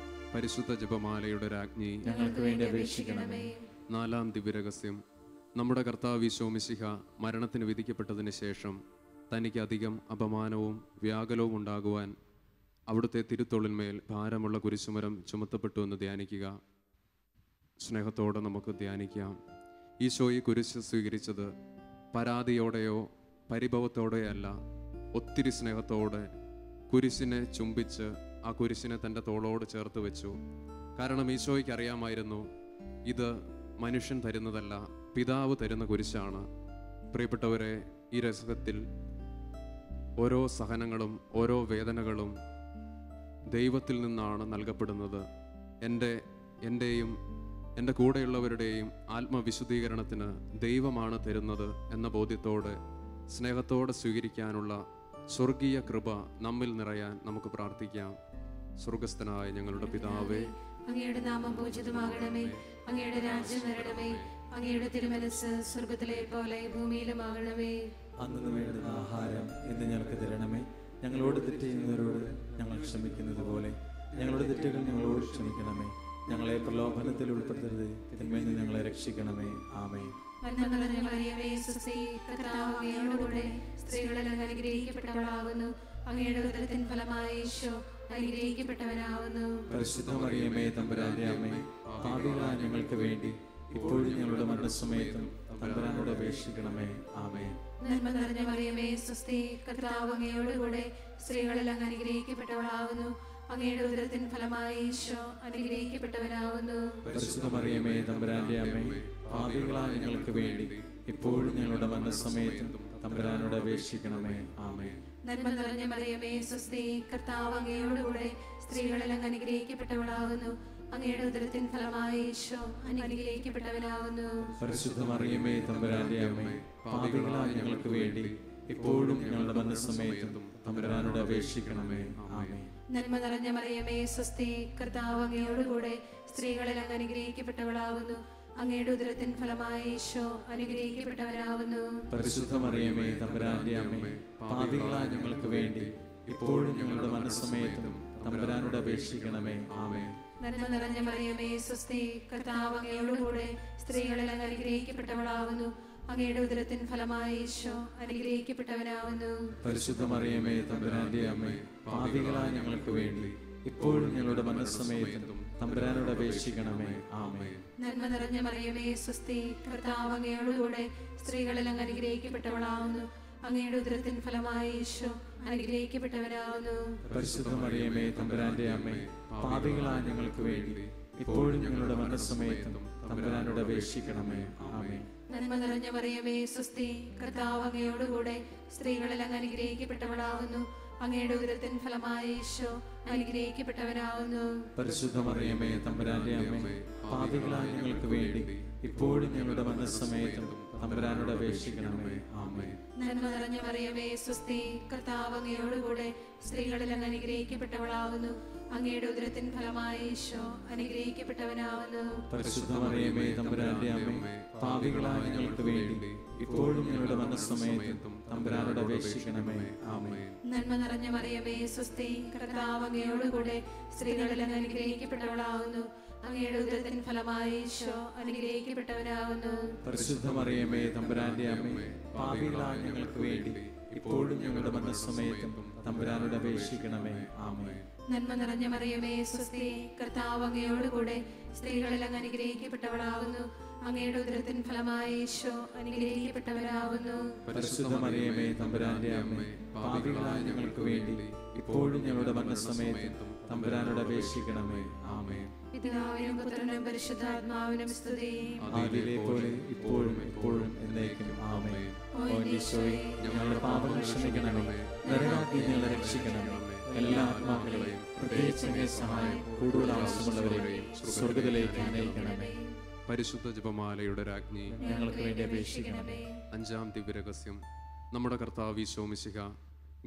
പരിശുദ്ധ ജപമാലയുടെ രാജ്ഞി, ഞങ്ങൾക്ക് വേണ്ടി അപേക്ഷിക്കണമേ. 4-ാം ദിവ്യരഹസ്യം. നമ്മുടെ കർത്താവ് ഈശോ മിശിഹ മരണത്തിന് വിധിക്കപ്പെട്ടതിന് ശേഷം തനിക്ക് അധികം അപമാനവും വ്യാകുലവും ഉണ്ടാകുവാൻ അവിടുത്തെ തിരുത്തൊളിന്മേൽ ഭാരമുള്ള കുരിശുമരം ചുമത്തപ്പെട്ടു എന്ന് ധ്യാനിക്കുക. സ്നേഹത്തോടെ നമുക്ക് ധ്യാനിക്കാം. ഈശോ ഈ കുരിശ് സ്വീകരിച്ചത് പരാതിയോടെയോ പരിഭവത്തോടെയോ അല്ല, ഒത്തിരി സ്നേഹത്തോടെ കുരിശിനെ ചുംബിച്ച് ആ കുരിശിനെ തൻ്റെ തോളോട് ചേർത്ത് വെച്ചു. കാരണം ഈശോയ്ക്ക് അറിയാമായിരുന്നു, ഇത് മനുഷ്യൻ തരുന്നതല്ല, പിതാവ് തരുന്ന കുരിശാണ്. പ്രിയപ്പെട്ടവരെ, ഈ രഹസ്യത്തിൽ ഓരോ സഹനങ്ങളും ഓരോ വേദനകളും ദൈവത്തിൽ നിന്നാണ് നൽകപ്പെടുന്നത്. എൻ്റെയും എൻ്റെ കൂടെയുള്ളവരുടെയും ആത്മവിശുദ്ധീകരണത്തിന് ദൈവമാണ് തരുന്നത് എന്ന ബോധ്യത്തോടെ സ്നേഹത്തോടെ സ്വീകരിക്കാനുള്ള സ്വർഗീയ കൃപ നമ്മിൽ നിറയാൻ നമുക്ക് പ്രാർത്ഥിക്കാം. സ്വർഗസ്ഥനായ ഞങ്ങളുടെ പിതാവേ, അങ്ങയുടെ നാമം പൂജിതമാകണമേ. അങ്ങയുടെ രാജ്യം വരണമേ. അങ്ങയുടെ തിരുമനസ് സ്വർഗത്തിലെ പോലെ ഭൂമിയിലുമാകണമേ. അന്നു വേണ്ടുന്ന ആഹാരം ഇന്ന് ഞങ്ങൾക്ക് തരണമേ. ഞങ്ങളോട് തെറ്റ് ചെയ്യുന്നവരോട് ഞങ്ങൾ ക്ഷമിക്കുന്നത് പോലെ ഞങ്ങളുടെ തെറ്റുകൾ ഞങ്ങളോട് ക്ഷമിക്കണമേ. ഞങ്ങളെ പ്രലോഭനത്തിൽ ഉൾപ്പെടുത്തരുത്, തിന്മയിൽ നിന്ന് ഞങ്ങളെ രക്ഷിക്കണമേ. ആമേൻ. നന്മ നിറഞ്ഞ മറിയമേ സുസ്തി, കർത്താവ് അങ്ങയോടുകൂടെ സ്ത്രീകളിൽ അങ്ങ് അനുഗ്രഹിക്കപ്പെട്ടവളാകുന്നു. അങ്ങയുടെ ഉദരത്തിൻ ഫലമായി ഈശോ അനുഗ്രഹിക്കപ്പെട്ടവനാകുന്നു. പരിശുദ്ധ മറിയമേ തമ്പുരാന്റെ അമ്മേ, പാപികളായ ഞങ്ങൾക്ക് വേണ്ടി ഇപ്പോഴും ഞങ്ങളുടെ മരണസമയത്തും തമ്പുരാനോട് അപേക്ഷിക്കണമേ. ആമേൻ. നന്മ നിറഞ്ഞ മറിയമേ സുസ്തി, കർത്താവ് അങ്ങയോടുകൂടെ സ്ത്രീകളിൽ അങ്ങ് അനുഗ്രഹിക്കപ്പെട്ടവളാകുന്നു. അങ്ങയുടെ ഉദരത്തിൻ ഫലമായി ഈശോ അനുഗ്രഹിക്കപ്പെട്ടവനാകുന്നു. പരിശുദ്ധ മറിയമേ തമ്പുരാന്റെ അമ്മേ, പാപികളായ ഞങ്ങൾക്ക് വേണ്ടി ഇപ്പോഴും ഞങ്ങളുടെ മരണസമയത്തും തമ്പുരാനോട് അപേക്ഷിക്കണമേ. ആമേൻ. നന്മ നിറഞ്ഞ മറിയമേ സുസ്തി, കർത്താവ് അങ്ങയോടുകൂടെ സ്ത്രീകളിൽ അങ്ങ് അനുഗ്രഹിക്കപ്പെട്ടവളാകുന്നു. അങ്ങയുടെ ഉദരത്തിൻ ഫലമായി ഈശോ അനുഗ്രഹിക്കപ്പെട്ടവനാകുന്നു. പരിശുദ്ധ മറിയമേ തമ്പുരാന്റെ അമ്മേ, പാപികളായ ഞങ്ങൾക്ക് വേണ്ടി ഇപ്പോഴും ഞങ്ങളുടെ മരണസമയത്തും തമ്പുരാനോട് അപേക്ഷിക്കണമേ. ആമേൻ. നന്മ നിറഞ്ഞ മറിയമേ സുസ്തി, കർത്താവ് അങ്ങയോടുകൂടെ സ്ത്രീകളിൽ അങ്ങ് അനുഗ്രഹിക്കപ്പെട്ടവളാകുന്നു. അങ്ങയുടെ ഉദരത്തിൻ ഫലമായി ഈശോ അനുഗ്രഹിക്കപ്പെട്ടവനാകുന്നു. പരിശുദ്ധ മറിയമേ തമ്പുരാന്റെ അമ്മേ, പാപികളായ ഞങ്ങൾക്ക് വേണ്ടി ഇപ്പോഴും ഞങ്ങളുടെ മരണസമയത്തും തമ്പുരാനോട് അപേക്ഷിക്കണമേ. ആമേൻ. നന്മ നിറഞ്ഞ മറിയമേ സുസ്തി, കർത്താവ് അങ്ങയോടുകൂടെ സ്ത്രീകളിൽ അങ്ങ് അനുഗ്രഹിക്കപ്പെട്ടവളാകുന്നു. അങ്ങയുടെ ഉദരത്തിൻ ഫലമായി ഈശോ അനുഗ്രഹിക്കപ്പെട്ടവനാകുന്നു. പരിശുദ്ധ മറിയമേ തമ്പുരാന്റെ അമ്മേ, പാപികളായ ഞങ്ങൾക്ക് വേണ്ടി ഇപ്പോഴും ഞങ്ങളുടെ മരണസമയത്തും തമ്പുരാനോട് അപേക്ഷിക്കണമേ. ആമേൻ. നന്മ നിറഞ്ഞ മറിയമേ സുസ്തി, കർത്താവ് അങ്ങയോടുകൂടെ സ്ത്രീകളിൽ അങ്ങ് അനുഗ്രഹിക്കപ്പെട്ടവളാകുന്നു. അങ്ങയുടെ ഉദരത്തിൻ ഫലമായി ഈശോ അനുഗ്രഹിക്കപ്പെട്ടവനാകുന്നു. പരിശുദ്ധ മറിയമേ തമ്പുരാന്റെ അമ്മേ, പാപികളായ ഞങ്ങൾക്ക് വേണ്ടി ഇപ്പോഴും ഞങ്ങളുടെ മരണസമയത്തും തമ്പുരാനോട് അപേക്ഷിക്കണമേ. ആമേൻ. നന്മ നിറഞ്ഞ മറിയമേ സുസ്തി, കർത്താവ് അങ്ങയോടുകൂടെ സ്ത്രീകളിൽ അങ്ങ് അനുഗ്രഹിക്കപ്പെട്ടവളാകുന്നു. അങ്ങയുടെ ഉദരത്തിൻ ഫലമായി ഈശോ അനുഗ്രഹിക്കപ്പെട്ടവനാകുന്നു. പരിശുദ്ധ മറിയമേ തമ്പുരാന്റെ അമ്മേ, പാപികളായ ഞങ്ങൾക്ക് വേണ്ടി ഇപ്പോഴും ഞങ്ങളുടെ മരണസമയത്തും തമ്പുരാനോട് അപേക്ഷിക്കണമേ. ആമേൻ. നന്മ നിറഞ്ഞ മറിയമേ സുസ്തി, കർത്താവ് അങ്ങയോടുകൂടെ സ്ത്രീകളിൽ അങ്ങ് അനുഗ്രഹിക്കപ്പെട്ടവളാകുന്നു. അങ്ങയുടെ ഉദരത്തിൻ ഫലമായി ഈശോ അനുഗ്രഹിക്കപ്പെട്ടവനാവുന്നു. പരിശുദ്ധ മറിയമേ തമ്പുരാന്റെ അമ്മേ, പാപികളായ ഞങ്ങൾക്ക് വേണ്ടി ഇപ്പോഴും ഞങ്ങളുടെ മരണസമയത്തും തമ്പുരാനോട് അപേക്ഷിക്കണമേ. ആമേൻ. നന്മ നിറഞ്ഞ മറിയമേ സ്വസ്തി, കർത്താവ് അങ്ങയോടുകൂടെ സ്ത്രീകളിൽ അങ്ങ് അനുഗ്രഹിക്കപ്പെട്ടവളാവുന്നു. അങ്ങയുടെ ഉദരത്തിൻ ഫലമായി ഈശോ അനുഗ്രഹിക്കപ്പെട്ടവനാവുന്നു. പരിശുദ്ധ മറിയമേ തമ്പുരാന്റെ അമ്മേ, പാപികളായ ഞങ്ങൾക്ക് വേണ്ടി ഇപ്പോഴും ഞങ്ങളുടെ മരണസമയത്തും തമ്പുരാനോട് അപേക്ഷിക്കണമേ. ആമേൻ. നന്മ നിറഞ്ഞ മറിയമേ സ്വസ്തി, കർത്താവ് അങ്ങയോടുകൂടെ സ്ത്രീകളിൽ അങ്ങ് അനുഗ്രഹിക്കപ്പെട്ടവളാവുന്നു. അങ്ങയുടെ ഉദരത്തിൻ ഫലമായി ഈശോ അനുഗ്രഹിക്കപ്പെട്ടവരാവുന്നു. പരിശുദ്ധ മറിയമേ തമ്പുരാന്റെ അമ്മേ, പാപികളായ ഞങ്ങൾക്ക് വേണ്ടി ഇപ്പോഴും ഞങ്ങളുടെ മരണസമയത്തും തമ്പുരാനോട് അപേക്ഷിക്കണമേ. ആമേൻ. പിതാവിനും പുത്രനും പരിശുദ്ധാത്മാവിനും സ്തുതി. ആദിയിലെ പോലെ ഇപ്പോഴും എപ്പോഴും എന്നേക്കും. ആമേൻ. ഓ ഈശോയെ, ഞങ്ങളുടെ പാപങ്ങൾ ക്ഷമിക്കണമേ, നരകാഗ്നിയിൽ ഞങ്ങളെ രക്ഷിക്കണമേ. എല്ലാ ആത്മാക്കളെയും പ്രത്യേകിച്ച് അങ്ങേ സഹായം കൂടുതൽ ആവശ്യമുള്ളവരെയും സ്വർഗ്ഗത്തിലേക്ക് അനയിക്കണമേ. പരിശുദ്ധ ജപമാലയുടെ രാജ്ഞി, ഞങ്ങൾക്ക് വേണ്ടി അപേക്ഷിക്കണമേ. അഞ്ചാം ദിവ്യരഹസ്യം. നമ്മുടെ കർത്താവ് ഈശോ മിശിഹ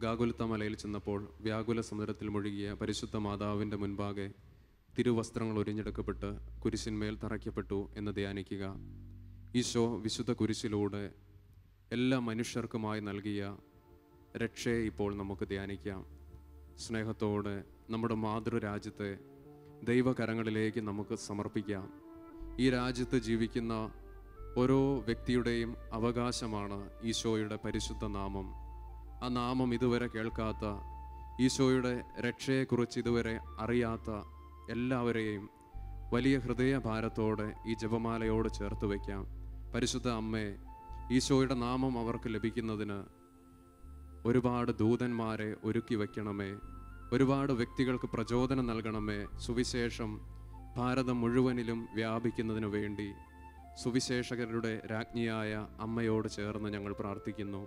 ഗാഗുൽത്ത മലയിൽ ചെന്നപ്പോൾ വ്യാകുല സമുദ്രത്തിൽ മുഴുകിയ പരിശുദ്ധ മാതാവിൻ്റെ മുൻപാകെ തിരുവസ്ത്രങ്ങൾ ഒരിഞ്ഞെടുക്കപ്പെട്ട് കുരിശിന്മേൽ തറയ്ക്കപ്പെട്ടു എന്ന് ധ്യാനിക്കുക. ഈശോ വിശുദ്ധ കുരിശിലൂടെ എല്ലാ മനുഷ്യർക്കുമായി നൽകിയ രക്ഷയെ ഇപ്പോൾ നമുക്ക് ധ്യാനിക്കാം. സ്നേഹത്തോടെ നമ്മുടെ മാതൃരാജ്യത്തെ ദൈവകരങ്ങളിലേക്ക് നമുക്ക് സമർപ്പിക്കാം. ഈ രാജ്യത്ത് ജീവിക്കുന്ന ഓരോ വ്യക്തിയുടെയും അവകാശമാണ് ഈശോയുടെ പരിശുദ്ധ നാമം. ആ നാമം ഇതുവരെ കേൾക്കാത്ത, ഈശോയുടെ രക്ഷയെക്കുറിച്ച് ഇതുവരെ അറിയാത്ത എല്ലാവരെയും വലിയ ഹൃദയഭാരത്തോടെ ഈ ജപമാലയോട് ചേർത്ത് വയ്ക്കാം. പരിശുദ്ധ അമ്മേ, ഈശോയുടെ നാമം അവർക്ക് ലഭിക്കുന്നതിന് ഒരുപാട് ദൂതന്മാരെ ഒരുക്കി വയ്ക്കണമേ. ഒരുപാട് വ്യക്തികൾക്ക് പ്രചോദനം നൽകണമേ. സുവിശേഷം ഭാരതം മുഴുവനിലും വ്യാപിക്കുന്നതിനു വേണ്ടി സുവിശേഷകരുടെ രാജ്ഞിയായ അമ്മയോട് ചേർന്ന് ഞങ്ങൾ പ്രാർത്ഥിക്കുന്നു.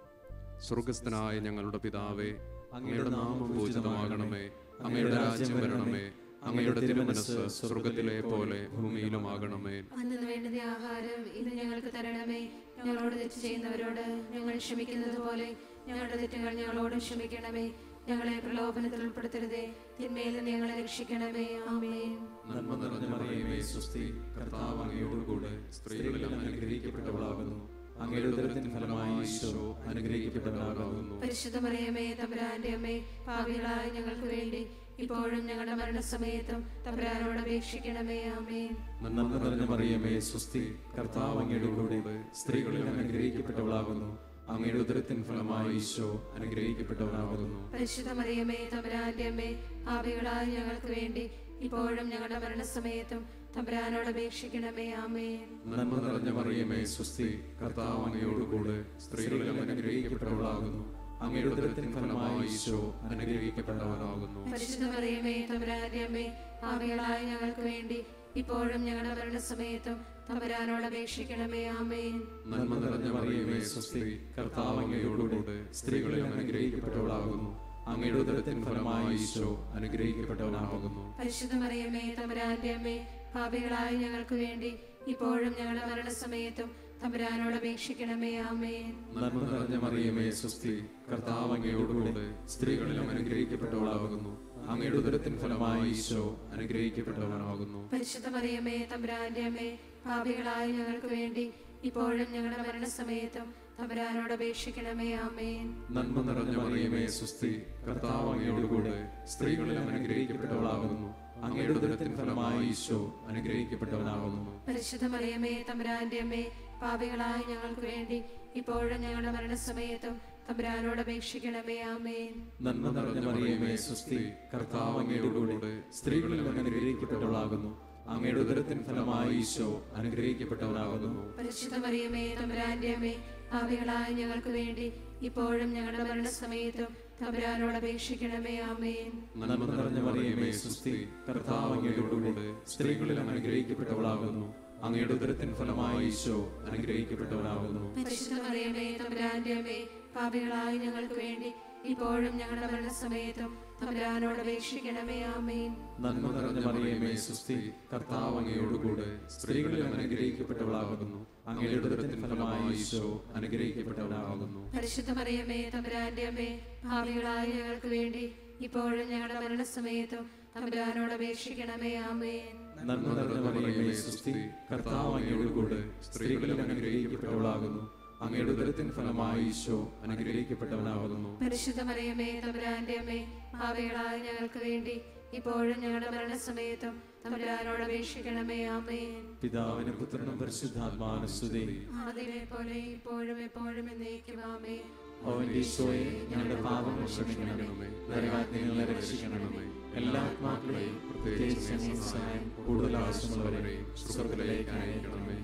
സ്വർഗസ്ഥനായ ഞങ്ങളുടെ പിതാവേ, അങ്ങയുടെ നാമം പൂജിതമാകണമേ. അങ്ങയുടെ രാജ്യം വരണമേ. അങ്ങയുടെ തിരുമനസ്സ് സ്വർഗത്തിലെ പോലെ ഭൂമിയിലുമാകണമേ. അന്നു വേണ്ടുന്ന ആഹാരം ഇന്ന് ഞങ്ങൾക്ക് തരണമേ. ഞങ്ങളോട് തെറ്റ് ചെയ്യുന്നവരോട് ഞങ്ങൾ ക്ഷമിക്കുന്നത് പോലെ ഞങ്ങളുടെ തെറ്റുകൾ ഞങ്ങളോട് ക്ഷമിക്കണമേ. ഞങ്ങളെ പ്രലോഭനത്തിൽ ഉൾപ്പെടുത്തരുതേ, തിന്മയിൽ നിന്ന് ഞങ്ങളെ രക്ഷിക്കണമേ. ആമേൻ. നന്മ നിറഞ്ഞ മറിയമേ സ്വസ്തി, കർത്താവ് അങ്ങയോടുകൂടെ സ്ത്രീകളിൽ അങ്ങ് അനുഗ്രഹിക്കപ്പെട്ടവളാകുന്നു. അങ്ങയുടെ ഉദരത്തിൻ ഫലമായി ഈശോ അനുഗ്രഹിക്കപ്പെട്ടവളാകുന്നു. പരിശുദ്ധ മറിയമേ തമ്പുരാന്റെ അമ്മേ, പാപികളായ ഞങ്ങൾക്ക് വേണ്ടി ഇപ്പോഴും ഞങ്ങളുടെ മരണസമയത്തും തമ്പുരാനോട് അപേക്ഷിക്കണമേ. ആമേൻ. നന്മ നിറഞ്ഞ മറിയമേ സ്വസ്തി, കർത്താവ് അങ്ങയോടുകൂടെ സ്ത്രീകളിൽ അങ്ങ് അനുഗ്രഹിക്കപ്പെട്ടവളാകുന്നു. അങ്ങയുടെ ഉദരത്തിൻ ഫലമായി ഈശോ അനുഗ്രഹിക്കപ്പെട്ടവനാകുന്നു. പരിശുദ്ധ മറിയമേ തമ്പുരാന്റെ അമ്മേ, പാപികളായ ഞങ്ങൾക്ക് വേണ്ടി ഇപ്പോഴും ഞങ്ങളുടെ മരണസമയത്തും തമ്പുരാനോട് അപേക്ഷിക്കണമേ. ആമേൻ. നന്മ നിറഞ്ഞ മറിയമേ സ്വസ്തി, കർത്താവ് അങ്ങയോടുകൂടെ സ്ത്രീകളിൽ അങ്ങ് അനുഗ്രഹിക്കപ്പെട്ടവളാകുന്നു. അങ്ങയുടെ ഉദരത്തിൻ ഫലമായി ഈശോ അനുഗ്രഹിക്കപ്പെട്ടവനാകുന്നു. പരിശുദ്ധ മറിയമേ തമ്പുരാന്റെ അമ്മേ, പാപികളായ ഞങ്ങൾക്ക് വേണ്ടി ഇപ്പോഴും ഞങ്ങളുടെ മരണസമയത്തും തമ്പുരാനോട് അപേക്ഷിക്കണമേ. ആമേൻ. നന്മ നിറഞ്ഞ മറിയമേ സ്വസ്തി, കർത്താവ് അങ്ങയോടുകൂടെ സ്ത്രീകളിൽ അങ്ങ് അനുഗ്രഹിക്കപ്പെട്ടവളാകുന്നു. അങ്ങയുടെ ഉദരത്തിൻ ഫലമായി ഈശോ അനുഗ്രഹിക്കപ്പെട്ടവനാകുന്നു. പരിശുദ്ധ മറിയമേ തമ്പുരാന്റെ അമ്മേ, പാപികളായ ഞങ്ങൾക്ക് വേണ്ടി ഇപ്പോഴും ഞങ്ങളുടെ മരണസമയത്തും തമ്പുരാനോട് അപേക്ഷിക്കണമേ. ആമേൻ. നന്മ നിറഞ്ഞ മറിയമേ സ്വസ്തി, കർത്താവ് അങ്ങയോടുകൂടെ സ്ത്രീകളിൽ അങ്ങ് അനുഗ്രഹിക്കപ്പെട്ടവളാകുന്നു. അങ്ങയുടെ ഉദരത്തിൻ ഫലമായി ഈശോ അനുഗ്രഹിക്കപ്പെട്ടവനാകുന്നു. പരിശുദ്ധ മറിയമേ തമ്പുരാന്റെ അമ്മേ, പാപികളായ ഞങ്ങൾക്ക് വേണ്ടി ഇപ്പോഴും ഞങ്ങളുടെ മരണസമയത്തും തമ്പുരാനോട് അപേക്ഷിക്കണമേ. ആമേൻ. നന്മ നിറഞ്ഞ മറിയമേ സ്വസ്തി, കർത്താവ് അങ്ങയോടുകൂടെ സ്ത്രീകളിൽ അങ്ങ് അനുഗ്രഹിക്കപ്പെട്ടവളാകുന്നു. അങ്ങയുടെ ഉദരത്തിൻ ഫലമായി ഈശോ അനുഗ്രഹിക്കപ്പെട്ടവനാകുന്നു. പരിശുദ്ധ മറിയമേ തമ്പുരാന്റെ അമ്മേ, പാപികളായ ഞങ്ങൾക്ക് വേണ്ടി ഇപ്പോഴും ഞങ്ങളുടെ മരണസമയത്തും തമ്പുരാനോട് അപേക്ഷിക്കണമേ. ആമേൻ. നന്മ നിറഞ്ഞ മറിയമേ സ്വസ്തി, കർത്താവ് അങ്ങയോടുകൂടെ സ്ത്രീകളിൽ അങ്ങ് അനുഗ്രഹിക്കപ്പെട്ടവളാകുന്നു. അങ്ങയുടെ ഉദരത്തിൻ ഫലമായി ഈശോ അനുഗ്രഹിക്കപ്പെട്ടവനാകുന്നു. പരിശുദ്ധ മറിയമേ തമ്പുരാന്റെ അമ്മേ, പാപികളായ ഞങ്ങൾക്ക് വേണ്ടി ഇപ്പോഴും ഞങ്ങളുടെ മരണസമയത്തും തമ്പുരാനോട് അപേക്ഷിക്കണമേ. ആമേൻ. നന്മ നിറഞ്ഞ മറിയമേ സ്വസ്തി, കർത്താവ് അങ്ങയോടുകൂടെ സ്ത്രീകളിൽ അങ്ങ് അനുഗ്രഹിക്കപ്പെട്ടവളാകുന്നു. അങ്ങയുടെ ഉദരത്തിൻ ഫലമായി ഈശോ അനുഗ്രഹിക്കപ്പെട്ടവനാകുന്നു. പരിശുദ്ധ മറിയമേ തമ്പുരാന്റെ അമ്മേ, പാപികളായ ഞങ്ങൾക്ക് വേണ്ടി ഇപ്പോഴും ഞങ്ങളുടെ മരണസമയത്തും തമ്പുരാനോട് അപേക്ഷിക്കണമേ. ആമേൻ. നന്മ നിറഞ്ഞ മറിയമേ സ്വസ്തി, കർത്താവ് അങ്ങയോടുകൂടെ സ്ത്രീകളിൽ അങ്ങ് അനുഗ്രഹിക്കപ്പെട്ടവളാകുന്നു. അങ്ങയുടെ ഉദരത്തിൻ ഫലമായി ഈശോ അനുഗ്രഹിക്കപ്പെട്ടവനാകുന്നു. പരിശുദ്ധ മറിയമേ തമ്പുരാന്റെ അമ്മേ, പാപികളായ ഞങ്ങൾക്ക് വേണ്ടി ഇപ്പോഴും ഞങ്ങളുടെ മരണസമയത്തും തമ്പുരാനോട് അപേക്ഷിക്കണമേ. ആമേൻ. നന്മ നിറഞ്ഞ മറിയമേ സ്വസ്തി, കർത്താവ് അങ്ങയോട് കൂടെ സ്ത്രീകളിൽ അനുഗ്രഹിക്കപ്പെട്ടവളാകുന്നു. അങ്ങയുടെ ഉദരത്തിൻ ഫലമായി ഈശോ അനുഗ്രഹിക്കപ്പെട്ടവനാകുന്നു. പരിശുദ്ധ മറിയമേ തമ്പുരാന്റെ അമ്മേ, പാപികളായ ഞങ്ങൾക്ക് വേണ്ടി ഇപ്പോഴും ഞങ്ങളുടെ മരണസമയത്തും തമ്പുരാനോട് അപേക്ഷിക്കണമേ. ആമേൻ. പിതാവിനും പുത്രനും പരിശുദ്ധാത്മാവിനും സ്തുതി. ആദിയിലെ പോലെ ഇപ്പോഴും എപ്പോഴും എന്നേക്കും. ആമേൻ. അവന്റെ ഈശോയെ ഞങ്ങളുടെ പാപങ്ങൾ ക്ഷമിക്കണമേ, നരകാഗ്നിയിൽ ഞങ്ങളെ രക്ഷിക്കണമേ. എല്ലാ ആത്മാക്കളെയും പ്രത്യേകിച്ച് അങ്ങയുടെ സഹായം കൂടുതൽ ആവശ്യമുള്ളവരെയും സ്വർഗ്ഗത്തിലേക്ക് അയക്കണമേ.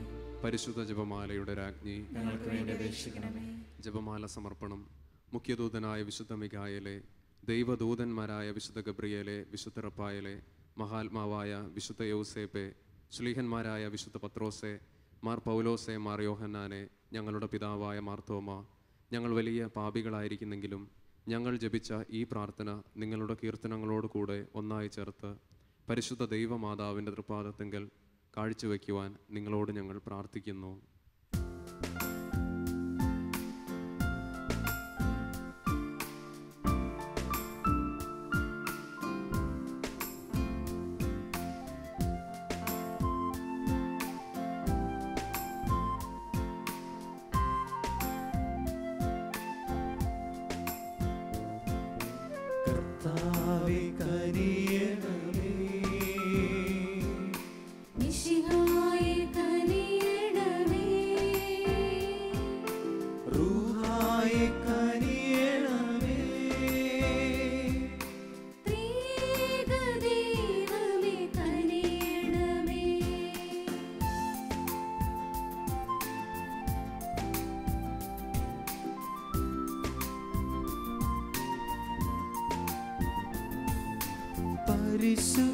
പരിശുദ്ധ ജപമാലയുടെ രാജ്ഞി, ഞങ്ങൾക്ക് വേണ്ടി അപേക്ഷിക്കണമേ. ജപമാല സമർപ്പണം. മുഖ്യദൂതനായ വിശുദ്ധ മിഖായേലെ, ദൈവദൂതന്മാരായ വിശുദ്ധ ഗബ്രിയേലെ, വിശുദ്ധ റഫായേലെ, മഹാത്മാവായ വിശുദ്ധ യൗസേപ്പെ, ശ്ലീഹന്മാരായ വിശുദ്ധ പത്രോസെ, മാർ പൗലോസെ, മാർ യോഹന്നാനെ, ഞങ്ങളുടെ പിതാവായ മാർത്തോമ, ഞങ്ങൾ വലിയ പാപികളായിരിക്കുന്നെങ്കിലും ഞങ്ങൾ ജപിച്ച ഈ പ്രാർത്ഥന നിങ്ങളുടെ കീർത്തനങ്ങളോട് കൂടെ ഒന്നായി ചേർത്ത് പരിശുദ്ധ ദൈവമാതാവിൻ്റെ തൃപ്പാദത്തെങ്കിൽ കാഴ്ചവെക്കുവാൻ നിങ്ങളോട് ഞങ്ങൾ പ്രാർത്ഥിക്കുന്നു. കർത്താവേ കനിയണമേ, മിശിഹായേ കനിയണമേ, റൂഹായേ കനിയണമേ, ത്രിയേക ദൈവമേ കനിയണമേ.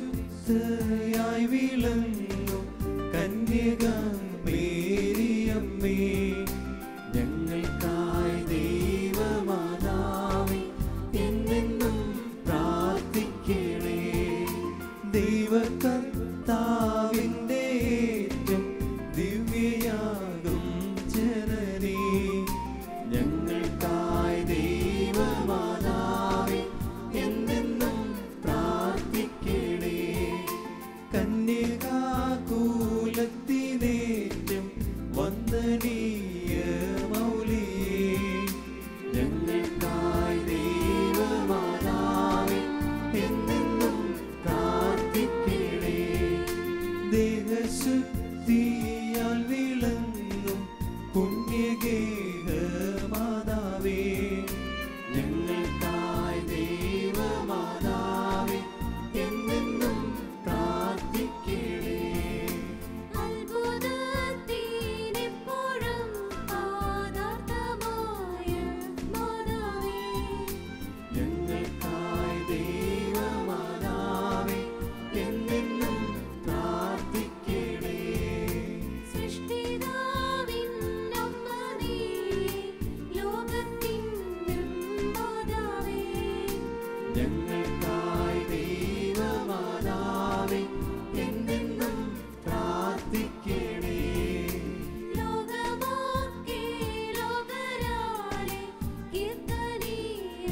പരിശുദ്ധയായി വിളങ്ങും കന്യക മേരിയമ്മേ, ഞങ്ങൾക്കായി ദൈവമാതാവേ എന്നെന്നും പ്രാർത്ഥിക്കണേ. ദൈവകർത്താവിൻ്റെ ഏറ്റവും ദിവ്യയാകും ജനനേ, ഞങ്ങൾക്കായി ദൈവമാതാവേ എന്നെന്നും പ്രാർത്ഥിക്കണേ. കന്യകാകുലത്തിനേറ്റം വന്ദനീയ മൗലിയേ, ഞങ്ങൾക്കായി ദൈവമാതാവേ എന്നെന്നും പ്രാർത്ഥിക്കണേ. ദേഹശുദ്ധിയാൽ വിളങ്ങും പുണ്യഗേഹ മാതാവേ, ഞങ്ങൾക്കായി ദൈവമാതാവേ എന്നെന്നും പ്രാർത്ഥിക്കണേ. അത്ഭുതത്തിനെപ്പോഴും ആദാർത്ഥമായ മാതാവേ, ഞങ്ങൾക്കായി ദൈവമാതാവേ എന്നെന്നും പ്രാർത്ഥിക്കണേ. സൃഷ്ടിതാവിൻ അമ്മ നീയേ, ലോകത്തിൻ മാതാവേ, ഞങ്ങൾക്കായി ദൈവമാതാവേ എന്നെന്നും പ്രാർത്ഥിക്കണേ. ലോകമൊക്കെ ലോകരാലെ കീർത്തനീയ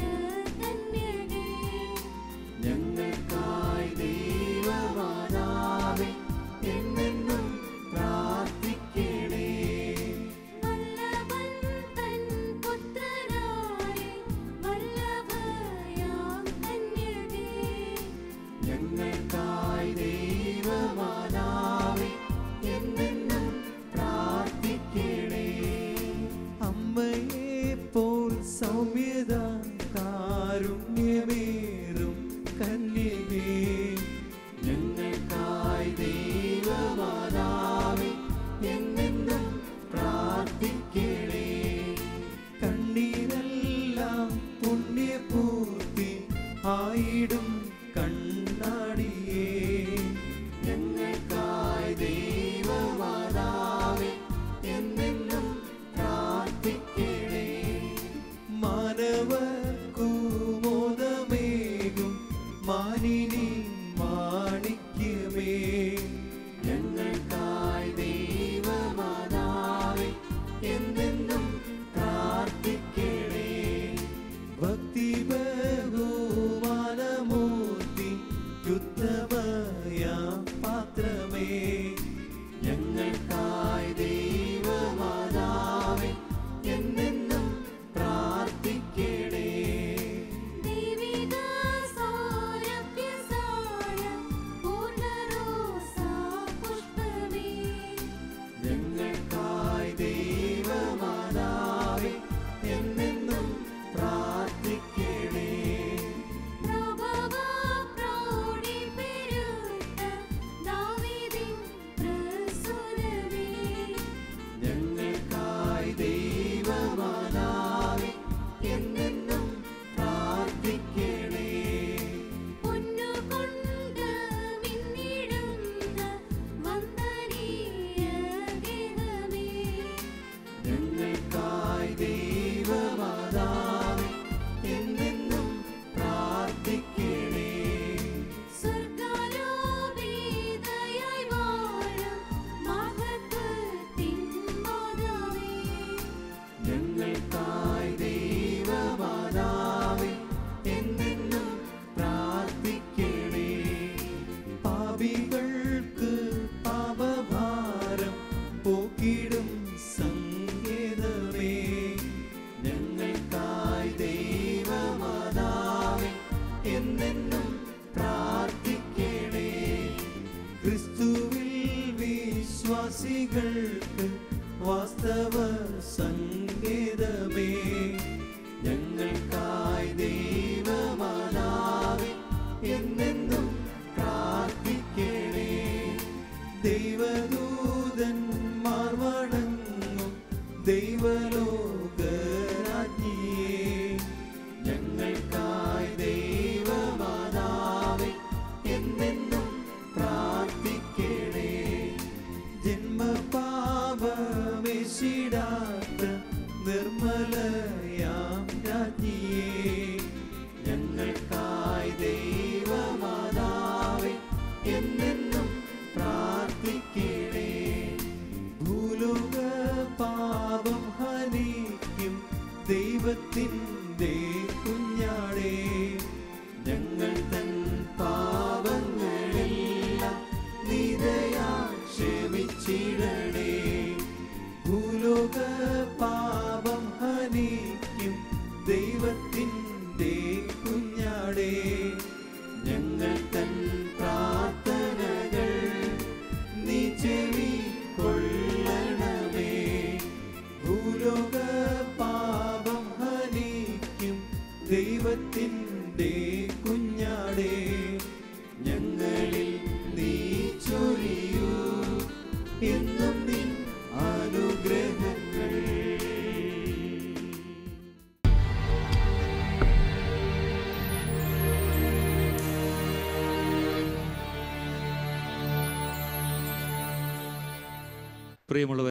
കന്യകേ, ഞങ്ങൾക്കായി ദൈവമാതാവേ എന്നെന്നും പ്രാർത്ഥിക്കണേ. വല്ലഭൻ തൻ പുത്രനായ വല്ലഭയാം കന്യകേ, ഞങ്ങൾക്കായി ദൈവമാതാവേ എന്നെന്നും പ്രാർത്ഥിക്കണേ. അമ്മയെ പോൽ സൗമ്യത കാരുണ്യമേറും കന്യകേ, ഞങ്ങൾക്കായി ദൈവമാതാവേ എന്നെന്നും പ്രാർത്ഥിക്കണേ. കണ്ണീരെല്ലാം പുണ്യപൂർത്തി ആയിടും കണ്ണാടിയേ, ഞങ്ങൾക്കായി ദൈവമാതാവേ എന്നെന്നും പ്രാർത്ഥിക്കണേ. മാനവ നോക്കിടും സങ്കേതമേ, ഞങ്ങൾക്കായി ദൈവമാതാവേ എന്നെന്നും പ്രാർത്ഥിക്കണേ. ക്രിസ്തുവിൽ വിശ്വാസികൾക്ക് വാസ്തവ സങ്കേതമേ, ഞങ്ങൾക്കായി ദൈവമാതാവേ എന്നെന്നും പ്രാർത്ഥിക്കണേ. ദൈവദൂതന്മാർ വണങ്ങും ദൈവലോകരാജ്ഞിയേ, ഞങ്ങൾക്കായി ദൈവമാതാവേ എന്നെന്നും പ്രാർത്ഥിക്കണേ. ജന്മപാപമേശിടാത്ത നിർമ്മലയാം രാജ്ഞിയേ, ഞങ്ങൾക്കായി ദൈവമാതാവേ എന്നെന്നും പ്രാർത്ഥിക്കണേ. ഭൂലോക പാപം ഹനിക്കും ദൈവത്തിൻ്റെ കുഞ്ഞാടേ, ഞങ്ങൾ തൻ പാപങ്ങളെല്ലാം നിരയാ ക്ഷമിച്ചിടണേ. ഭൂലോക പാപം ഹനിക്കും ദൈവത്തിൻ്റെ കുഞ്ഞാടേ, ഞങ്ങൾ തൻ പ്രാർത്ഥനകൾ നീ ചെവി കൊള്ളണമേ. ഭൂലോക പാപം ഹനിക്കും ദൈവത്തിൻ്റെ കുഞ്ഞാടേ, ഞങ്ങളിൽ നീ ചൊരിയൂ എന്നും നിൻ അനുഗ്രഹങ്ങൾ. പ്രിയമുള്ളവർ,